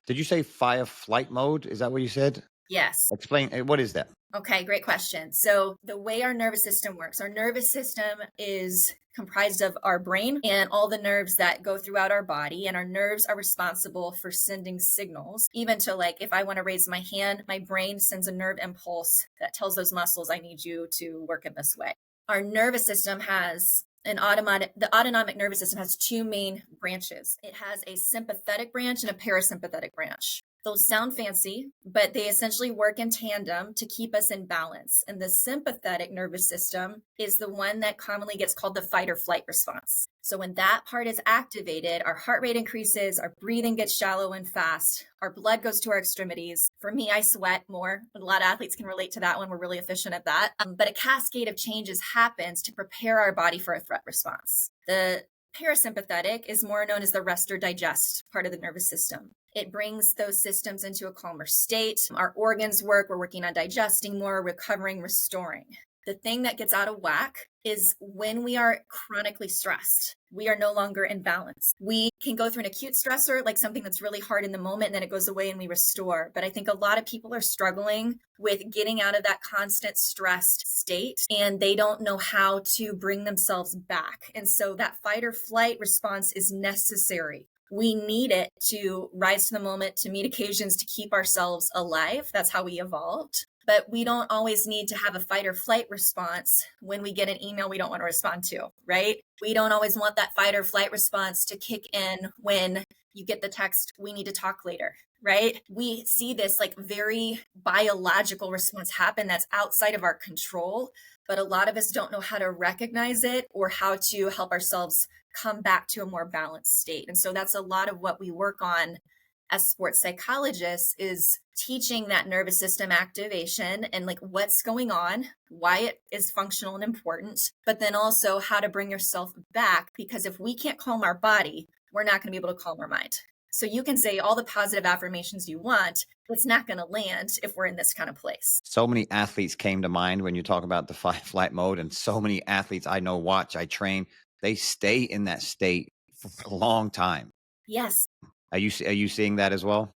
Did you say fire flight mode? Is that what you said? Yes. Explain. What is that? Okay, great question. So, the way our nervous system works, our nervous system is comprised of our brain and all the nerves that go throughout our body. And our nerves are responsible for sending signals, even to, like, if I want to raise my hand, my brain sends a nerve impulse that tells those muscles, I need you to work in this way. Our nervous system has the autonomic nervous system has 2 main branches. It has a sympathetic branch and a parasympathetic branch. Those sound fancy, but they essentially work in tandem to keep us in balance. And the sympathetic nervous system is the one that commonly gets called the fight or flight response. So when that part is activated, our heart rate increases, our breathing gets shallow and fast, our blood goes to our extremities. For me, I sweat more. A lot of athletes can relate to that one. We're really efficient at that. But a cascade of changes happens to prepare our body for a threat response. The parasympathetic is more known as the rest or digest part of the nervous system. It brings those systems into a calmer state. Our organs work. We're working on digesting more, recovering, restoring. The thing that gets out of whack is when we are chronically stressed, we are no longer in balance. We can go through an acute stressor, like something that's really hard in the moment, and then it goes away and we restore. But I think a lot of people are struggling with getting out of that constant stressed state, and they don't know how to bring themselves back. And so that fight or flight response is necessary. We need it to rise to the moment, to meet occasions, to keep ourselves alive. That's how we evolved. But we don't always need to have a fight or flight response when we get an email we don't want to respond to, right? We don't always want that fight or flight response to kick in when you get the text, we need to talk later, right? We see this like very biological response happen that's outside of our control, but a lot of us don't know how to recognize it or how to help ourselves come back to a more balanced state. And so that's a lot of what we work on as sports psychologists, is teaching that nervous system activation and like what's going on, why it is functional and important, but then also how to bring yourself back, because if we can't calm our body, we're not going to be able to calm our mind. So you can say all the positive affirmations you want, it's not going to land if we're in this kind of place. So many athletes came to mind when you talk about the fight flight mode, and so many athletes I know, I train, they stay in that state for a long time. Yes. Are you seeing that as well?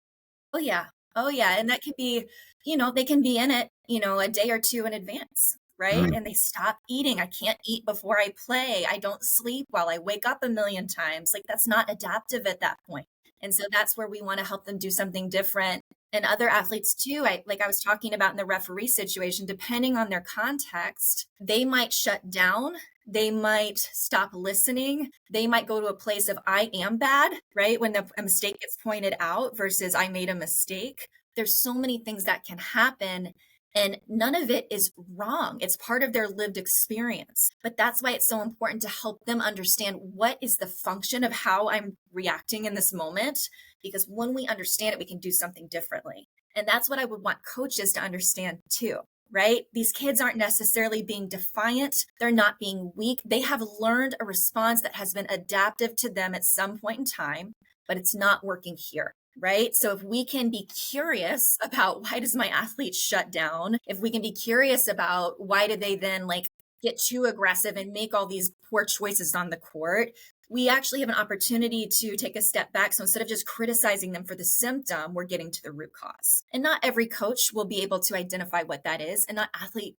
Oh, yeah. Oh, yeah. And that could be, they can be in it, a day or two in advance, right? Mm. And they stop eating. I can't eat before I play. I don't sleep while I wake up a million times. Like, that's not adaptive at that point. And so that's where we want to help them do something different. And other athletes too, I was talking about in the referee situation, depending on their context, they might shut down. They might stop listening. They might go to a place of I am bad, right? When a mistake gets pointed out versus I made a mistake. There's so many things that can happen, and none of it is wrong. It's part of their lived experience. But that's why it's so important to help them understand what is the function of how I'm reacting in this moment. Because when we understand it, we can do something differently. And that's what I would want coaches to understand too. right? These kids aren't necessarily being defiant. They're not being weak. They have learned a response that has been adaptive to them at some point in time, but it's not working here. Right. So if we can be curious about why does my athlete shut down? If we can be curious about why do they then like get too aggressive and make all these poor choices on the court, we actually have an opportunity to take a step back. So instead of just criticizing them for the symptom, we're getting to the root cause. And not every coach will be able to identify what that is. And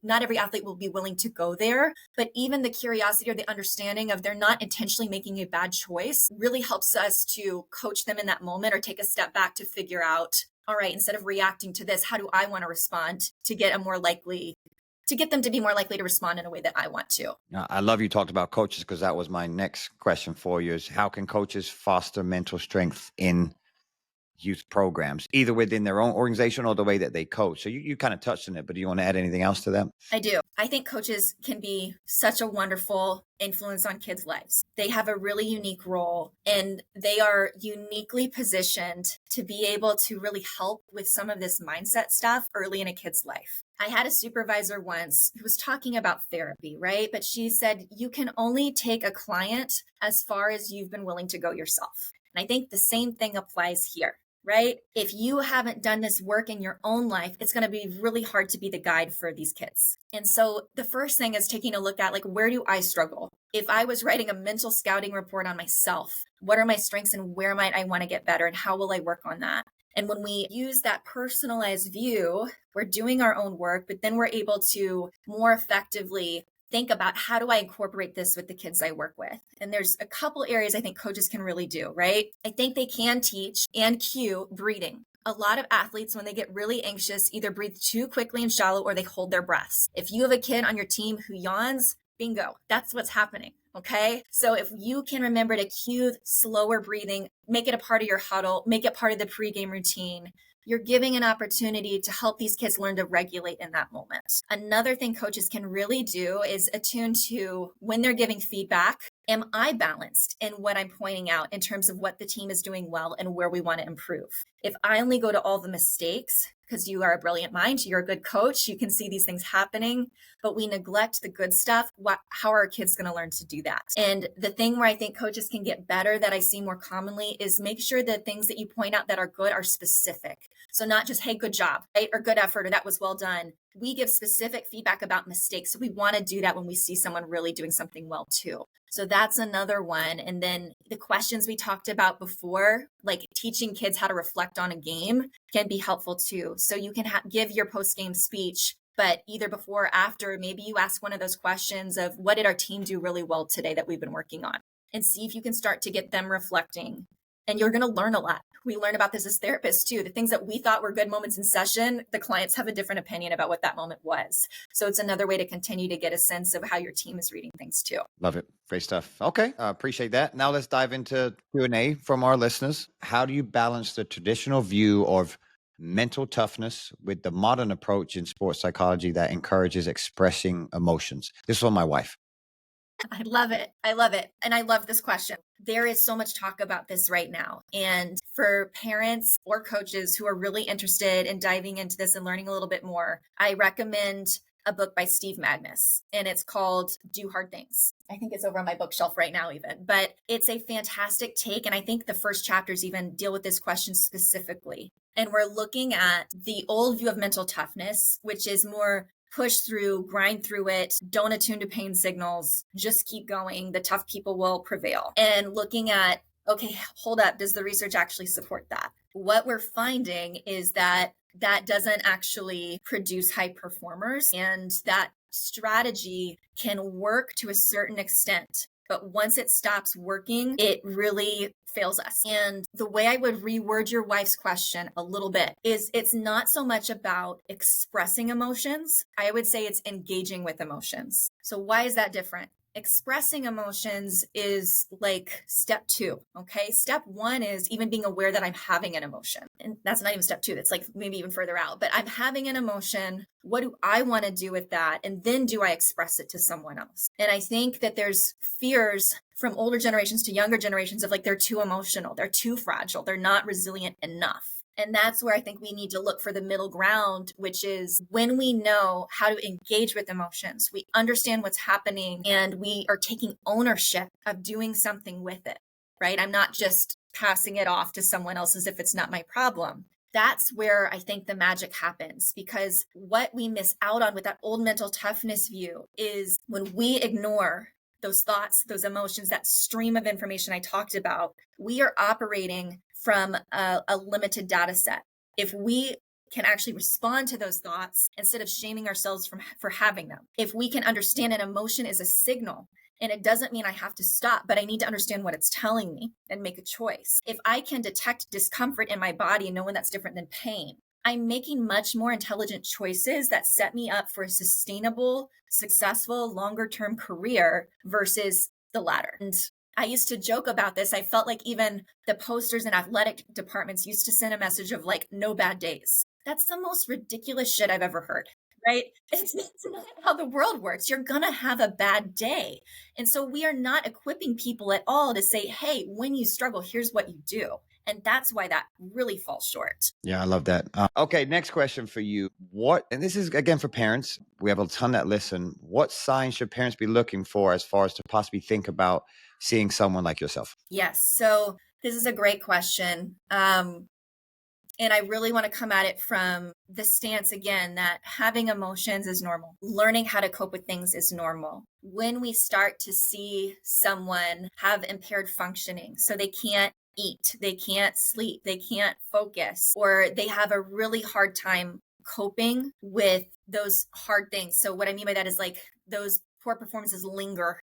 not every athlete will be willing to go there. But even the curiosity or the understanding of they're not intentionally making a bad choice really helps us to coach them in that moment or take a step back to figure out, all right, instead of reacting to this, how do I want to respond to get them to be more likely to respond in a way that I want to. I love you talked about coaches, because that was my next question for you, is how can coaches foster mental strength in youth programs, either within their own organization or the way that they coach? So you kind of touched on it, but do you want to add anything else to that? I do. I think coaches can be such a wonderful influence on kids' lives. They have a really unique role, and they are uniquely positioned to be able to really help with some of this mindset stuff early in a kid's life. I had a supervisor once who was talking about therapy, right? But she said, you can only take a client as far as you've been willing to go yourself. And I think the same thing applies here. Right? If you haven't done this work in your own life, it's going to be really hard to be the guide for these kids. And so the first thing is taking a look at, like, where do I struggle? If I was writing a mental scouting report on myself, what are my strengths and where might I want to get better and how will I work on that? And when we use that personalized view, we're doing our own work, but then we're able to more effectively think about, how do I incorporate this with the kids I work with? And there's a couple areas I think coaches can really do, right? I think they can teach and cue breathing. A lot of athletes, when they get really anxious, either breathe too quickly and shallow or they hold their breaths. If you have a kid on your team who yawns, bingo, that's what's happening. Okay. So if you can remember to cue slower breathing, make it a part of your huddle, make it part of the pregame routine, you're giving an opportunity to help these kids learn to regulate in that moment. Another thing coaches can really do is attune to, when they're giving feedback, am I balanced in what I'm pointing out in terms of what the team is doing well and where we want to improve? If I only go to all the mistakes, because you are a brilliant mind, you're a good coach, you can see these things happening, but we neglect the good stuff, how are our kids going to learn to do that? And the thing where I think coaches can get better that I see more commonly is make sure the things that you point out that are good are specific. So not just, hey, good job, right? Or good effort, or that was well done. We give specific feedback about mistakes. So we want to do that when we see someone really doing something well too. So that's another one. And then the questions we talked about before, like teaching kids how to reflect on a game, can be helpful too. So you can give your post-game speech, but either before or after, maybe you ask one of those questions of, what did our team do really well today that we've been working on? And see if you can start to get them reflecting. And you're going to learn a lot. We learn about this as therapists too. The things that we thought were good moments in session, the clients have a different opinion about what that moment was. So it's another way to continue to get a sense of how your team is reading things too. Love it. Great stuff. Okay. Appreciate that. Now let's dive into Q&A from our listeners. How do you balance the traditional view of mental toughness with the modern approach in sports psychology that encourages expressing emotions? This is from my wife. I love it. I love it. And I love this question. There is so much talk about this right now. And for parents or coaches who are really interested in diving into this and learning a little bit more, I recommend a book by Steve Magness, and it's called Do Hard Things. I think it's over on my bookshelf right now even, but it's a fantastic take. And I think the first chapters even deal with this question specifically. And we're looking at the old view of mental toughness, which is more push through, grind through it, don't attune to pain signals, just keep going. The tough people will prevail. And looking at, okay, hold up, does the research actually support that? What we're finding is that that doesn't actually produce high performers, and that strategy can work to a certain extent. But once it stops working, it really fails us. And the way I would reword your wife's question a little bit is, it's not so much about expressing emotions. I would say it's engaging with emotions. So why is that different? Expressing emotions is like step 2. Okay. Step 1 is even being aware that I'm having an emotion. And that's not even step 2. That's like maybe even further out, but I'm having an emotion. What do I want to do with that? And then do I express it to someone else? And I think that there's fears from older generations to younger generations of, like, they're too emotional, they're too fragile, they're not resilient enough. And that's where I think we need to look for the middle ground, which is when we know how to engage with emotions, we understand what's happening, and we are taking ownership of doing something with it, right? I'm not just passing it off to someone else as if it's not my problem. That's where I think the magic happens, because what we miss out on with that old mental toughness view is when we ignore those thoughts, those emotions, that stream of information I talked about, we are operating from a limited data set. If we can actually respond to those thoughts instead of shaming ourselves for having them, if we can understand an emotion is a signal, and it doesn't mean I have to stop, but I need to understand what it's telling me and make a choice. If I can detect discomfort in my body and know when that's different than pain, I'm making much more intelligent choices that set me up for a sustainable, successful, longer term career versus the latter. And I used to joke about this. I felt like even the posters in athletic departments used to send a message of like, no bad days. That's the most ridiculous shit I've ever heard, right? It's not how the world works. You're going to have a bad day. And so we are not equipping people at all to say, hey, when you struggle, here's what you do. And that's why that really falls short. Yeah, I love that. Okay, next question for you. What, and this is again for parents, we have a ton that listen. What signs should parents be looking for as far as to possibly think about seeing someone like yourself? Yes. So this is a great question. And I really want to come at it from the stance again that having emotions is normal. Learning how to cope with things is normal. When we start to see someone have impaired functioning, so they can't eat, they can't sleep, they can't focus, or they have a really hard time coping with those hard things. So what I mean by that is like those poor performances linger,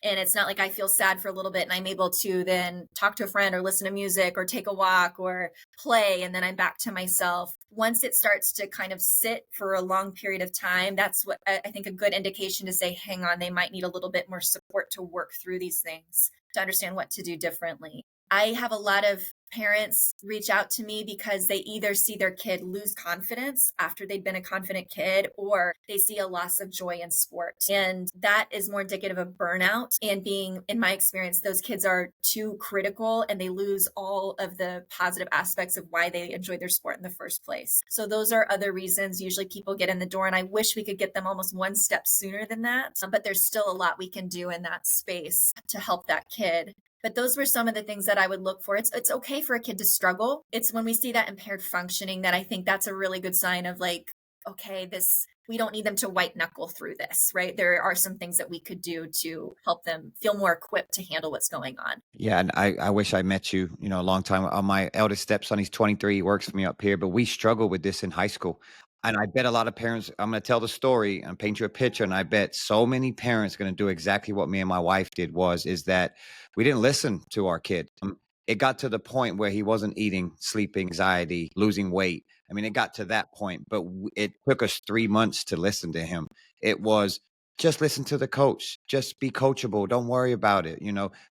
and it's not like I feel sad for a little bit and I'm able to then talk to a friend or listen to music or take a walk or play, and then I'm back to myself. Once it starts to kind of sit for a long period of time, that's what I think a good indication to say, hang on, they might need a little bit more support to work through these things, to understand what to do differently. I have a lot of parents reach out to me because they either see their kid lose confidence after they've been a confident kid, or they see a loss of joy in sport. And that is more indicative of burnout. And being, in my experience, those kids are too critical and they lose all of the positive aspects of why they enjoy their sport in the first place. So those are other reasons usually people get in the door. And I wish we could get them almost one step sooner than that. But there's still a lot we can do in that space to help that kid. But those were some of the things that I would look for. It's okay for a kid to struggle. It's when we see that impaired functioning that I think that's a really good sign of like, okay, we don't need them to white knuckle through this, right? There are some things that we could do to help them feel more equipped to handle what's going on. Yeah, and I wish I met you, a long time. My eldest stepson, he's 23, he works for me up here, but we struggled with this in high school. And I bet a lot of parents, I'm going to tell the story and paint you a picture. And I bet so many parents going to do exactly what me and my wife did is that we didn't listen to our kid. It got to the point where he wasn't eating, sleeping, anxiety, losing weight. I mean, it got to that point, but it took us 3 months to listen to him. It was just listen to the coach, just be coachable. Don't worry about it.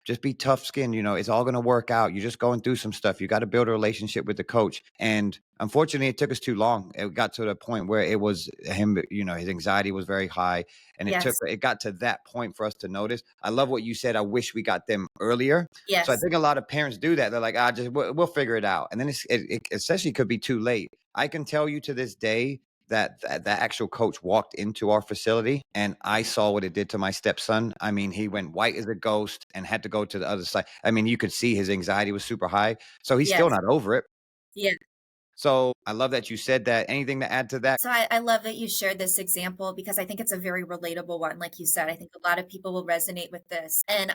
Just be tough skinned. It's all going to work out. You're just going through some stuff. You got to build a relationship with the coach. And unfortunately, it took us too long. It got to the point where it was him, his anxiety was very high. And Yes. it got to that point for us to notice. I love what you said. I wish we got them earlier. Yes. So I think a lot of parents do that. They're like, we'll figure it out. And then it essentially could be too late. I can tell you to this day, that actual coach walked into our facility and I saw what it did to my stepson. I mean, he went white as a ghost and had to go to the other side. I mean, you could see his anxiety was super high. So he's still Yes. not over it. Yeah. So I love that you said that. Anything to add to that? So I love that you shared this example because I think it's a very relatable one. Like you said, I think a lot of people will resonate with this. And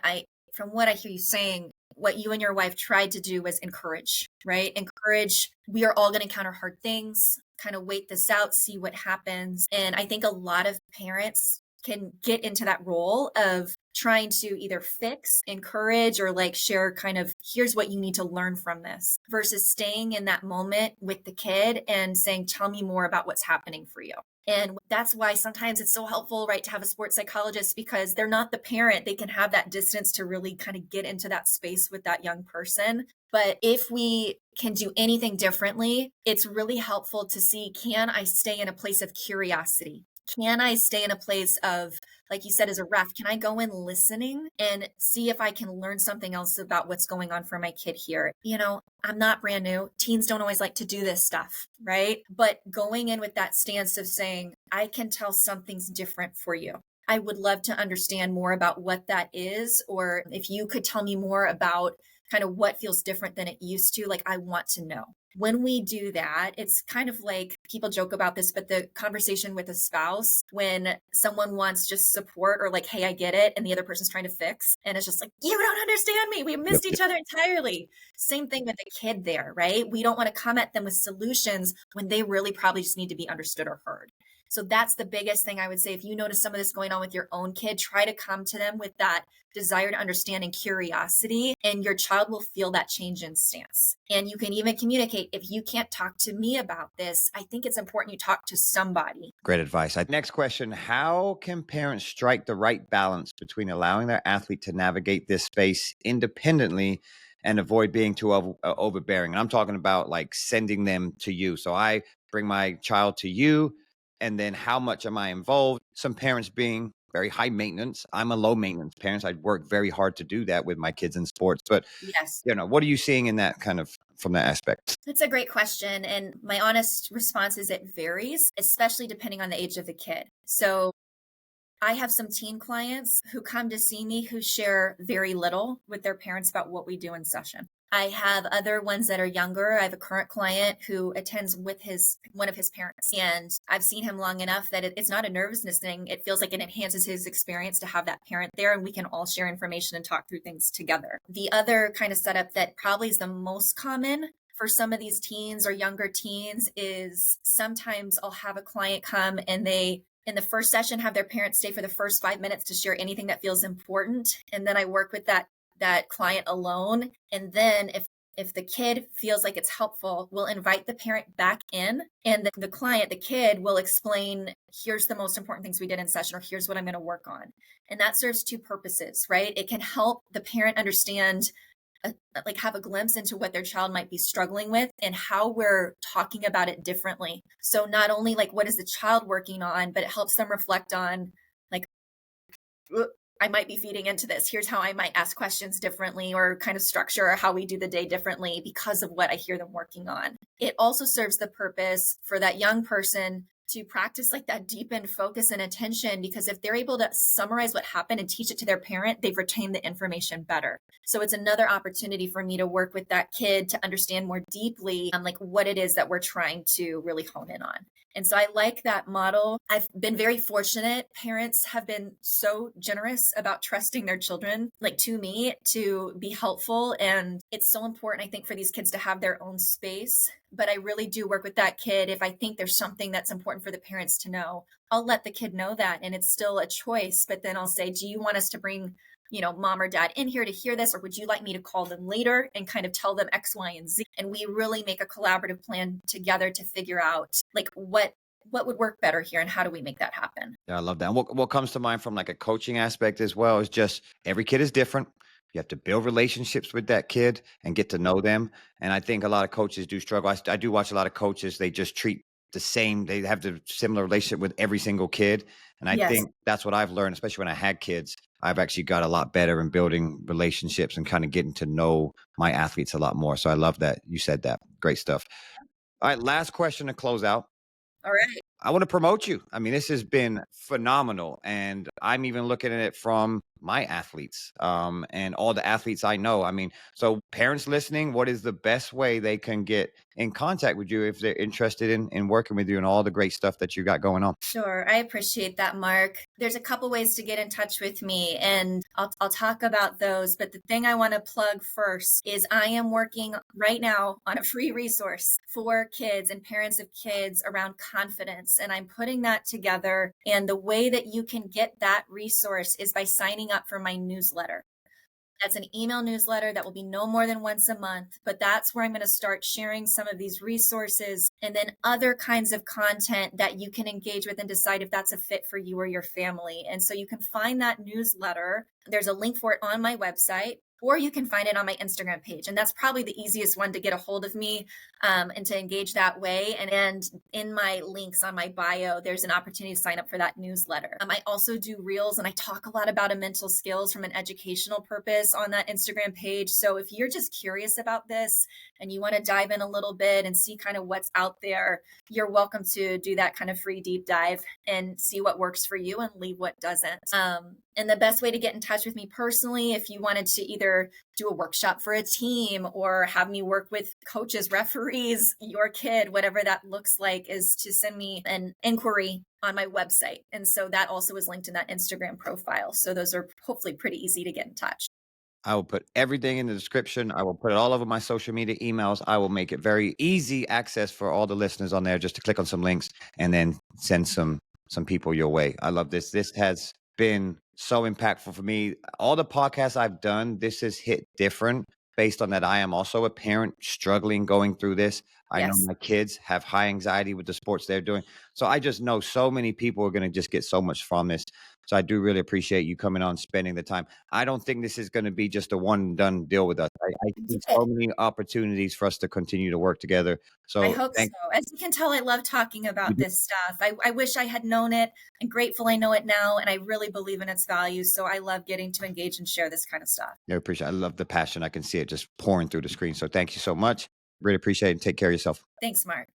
from what I hear you saying, what you and your wife tried to do was encourage, right? Encourage, we are all going to encounter hard things, kind of wait this out, see what happens. And I think a lot of parents can get into that role of trying to either fix, encourage, or like share kind of, here's what you need to learn from this, versus staying in that moment with the kid and saying, tell me more about what's happening for you. And that's why sometimes it's so helpful, right, to have a sports psychologist, because they're not the parent. They can have that distance to really kind of get into that space with that young person. But if we can do anything differently, it's really helpful to see, can I stay in a place of curiosity? Can I stay in a place of, like you said, as a ref, can I go in listening and see if I can learn something else about what's going on for my kid here? I'm not brand new. Teens don't always like to do this stuff, right? But going in with that stance of saying, I can tell something's different for you. I would love to understand more about what that is, or if you could tell me more about kind of what feels different than it used to, like I want to know. When we do that, it's kind of like people joke about this, but the conversation with a spouse when someone wants just support or like, hey, I get it, and the other person's trying to fix, and it's just like, you don't understand me. We Yep, missed yep. each other entirely. Same thing with a kid there, right? We don't want to come at them with solutions when they really probably just need to be understood or heard. So that's the biggest thing I would say. If you notice some of this going on with your own kid, try to come to them with that desire to understand and curiosity, and your child will feel that change in stance. And you can even communicate, if you can't talk to me about this, I think it's important you talk to somebody. Great advice. Next question. How can parents strike the right balance between allowing their athlete to navigate this space independently and avoid being too overbearing? And I'm talking about like sending them to you. So I bring my child to you, and then how much am I involved? Some parents being very high maintenance. I'm a low maintenance parent. I work very hard to do that with my kids in sports. But, Yes. what are you seeing in that kind of from that aspect? That's a great question. And my honest response is it varies, especially depending on the age of the kid. So I have some teen clients who come to see me who share very little with their parents about what we do in session. I have other ones that are younger. I have a current client who attends with one of his parents, and I've seen him long enough that it's not a nervousness thing. It feels like it enhances his experience to have that parent there, and we can all share information and talk through things together. The other kind of setup that probably is the most common for some of these teens or younger teens is sometimes I'll have a client come and they in the first session have their parents stay for the first 5 minutes to share anything that feels important, and then I work with that client alone. And then if the kid feels like it's helpful, we'll invite the parent back in, and the kid will explain, here's the most important things we did in session, or here's what I'm going to work on. And that serves two purposes, right? It can help the parent understand, like have a glimpse into what their child might be struggling with and how we're talking about it differently. So not only like what is the child working on, but it helps them reflect on like, I might be feeding into this. Here's how I might ask questions differently or kind of structure how we do the day differently because of what I hear them working on. It also serves the purpose for that young person to practice like that deepened focus and attention, because if they're able to summarize what happened and teach it to their parent, they've retained the information better. So it's another opportunity for me to work with that kid to understand more deeply like what it is that we're trying to really hone in on. And so I like that model. I've been very fortunate. Parents have been so generous about trusting their children, like to me, to be helpful. And it's so important, I think, for these kids to have their own space. But I really do work with that kid. If I think there's something that's important for the parents to know, I'll let the kid know that. And it's still a choice. But then I'll say, do you want us to bring mom or dad in here to hear this, or would you like me to call them later and kind of tell them X, Y, and Z? And we really make a collaborative plan together to figure out like what would work better here and how do we make that happen? Yeah, I love that. And what comes to mind from like a coaching aspect as well is just every kid is different. You have to build relationships with that kid and get to know them. And I think a lot of coaches do struggle. I do watch a lot of coaches. They just treat the same. They have the similar relationship with every single kid. And I Yes. think that's what I've learned, especially when I had kids. I've actually got a lot better in building relationships and kind of getting to know my athletes a lot more. So I love that you said that. Great stuff. All right, last question to close out. All right. I want to promote you. I mean, this has been phenomenal. And I'm even looking at it from my athletes and all the athletes I know. I mean, so parents listening, what is the best way they can get in contact with you if they're interested in working with you and all the great stuff that you got going on? Sure. I appreciate that, Mark. There's a couple ways to get in touch with me, and I'll talk about those. But the thing I want to plug first is I am working right now on a free resource for kids and parents of kids around confidence. And I'm putting that together. And the way that you can get that resource is by signing up for my newsletter. That's an email newsletter that will be no more than once a month, but that's where I'm going to start sharing some of these resources and then other kinds of content that you can engage with and decide if that's a fit for you or your family. And so you can find that newsletter. There's a link for it on my website. or you can find it on my Instagram page. And that's probably the easiest one to get a hold of me and to engage that way. And in my links on my bio, there's an opportunity to sign up for that newsletter. I also do reels and I talk a lot about mental skills from an educational purpose on that Instagram page. So if you're just curious about this and you want to dive in a little bit and see kind of what's out there, you're welcome to do that kind of free deep dive and see what works for you and leave what doesn't. And the best way to get in touch with me personally, if you wanted to either do a workshop for a team or have me work with coaches, referees, your kid, whatever that looks like, is to send me an inquiry on my website. And so that also is linked in that Instagram profile. So those are hopefully pretty easy to get in touch. I will put everything in the description. I will put it all over my social media emails. I will make it very easy access for all the listeners on there, just to click on some links and then send some people your way. I love this. This has been so impactful for me. All the podcasts I've done, this has hit different based on that. I am also a parent struggling going through this. I know Yes. my kids have high anxiety with the sports they're doing. So I just know so many people are going to just get so much from this. So I do really appreciate you coming on, spending the time. I don't think this is going to be just a one and done deal with us. I see so Good. many opportunities for us to continue to work together. I So hope so. As you can tell, I love talking about this stuff. I wish I had known it. I'm grateful I know it now, and I really believe in its value. So I love getting to engage and share this kind of stuff. I appreciate it. I love the passion. I can see it just pouring through the screen. So thank you so much. Really appreciate it. Take care of yourself. Thanks, Mark.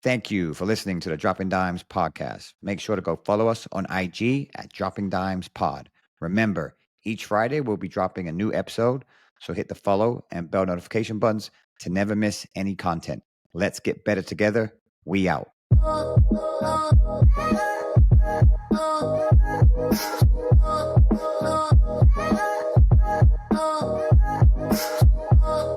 Thank you for listening to the Dropping Dimes podcast. Make sure to go follow us on IG at Dropping Dimes Pod. Remember, each Friday we'll be dropping a new episode, so hit the follow and bell notification buttons to never miss any content. Let's get better together. We out.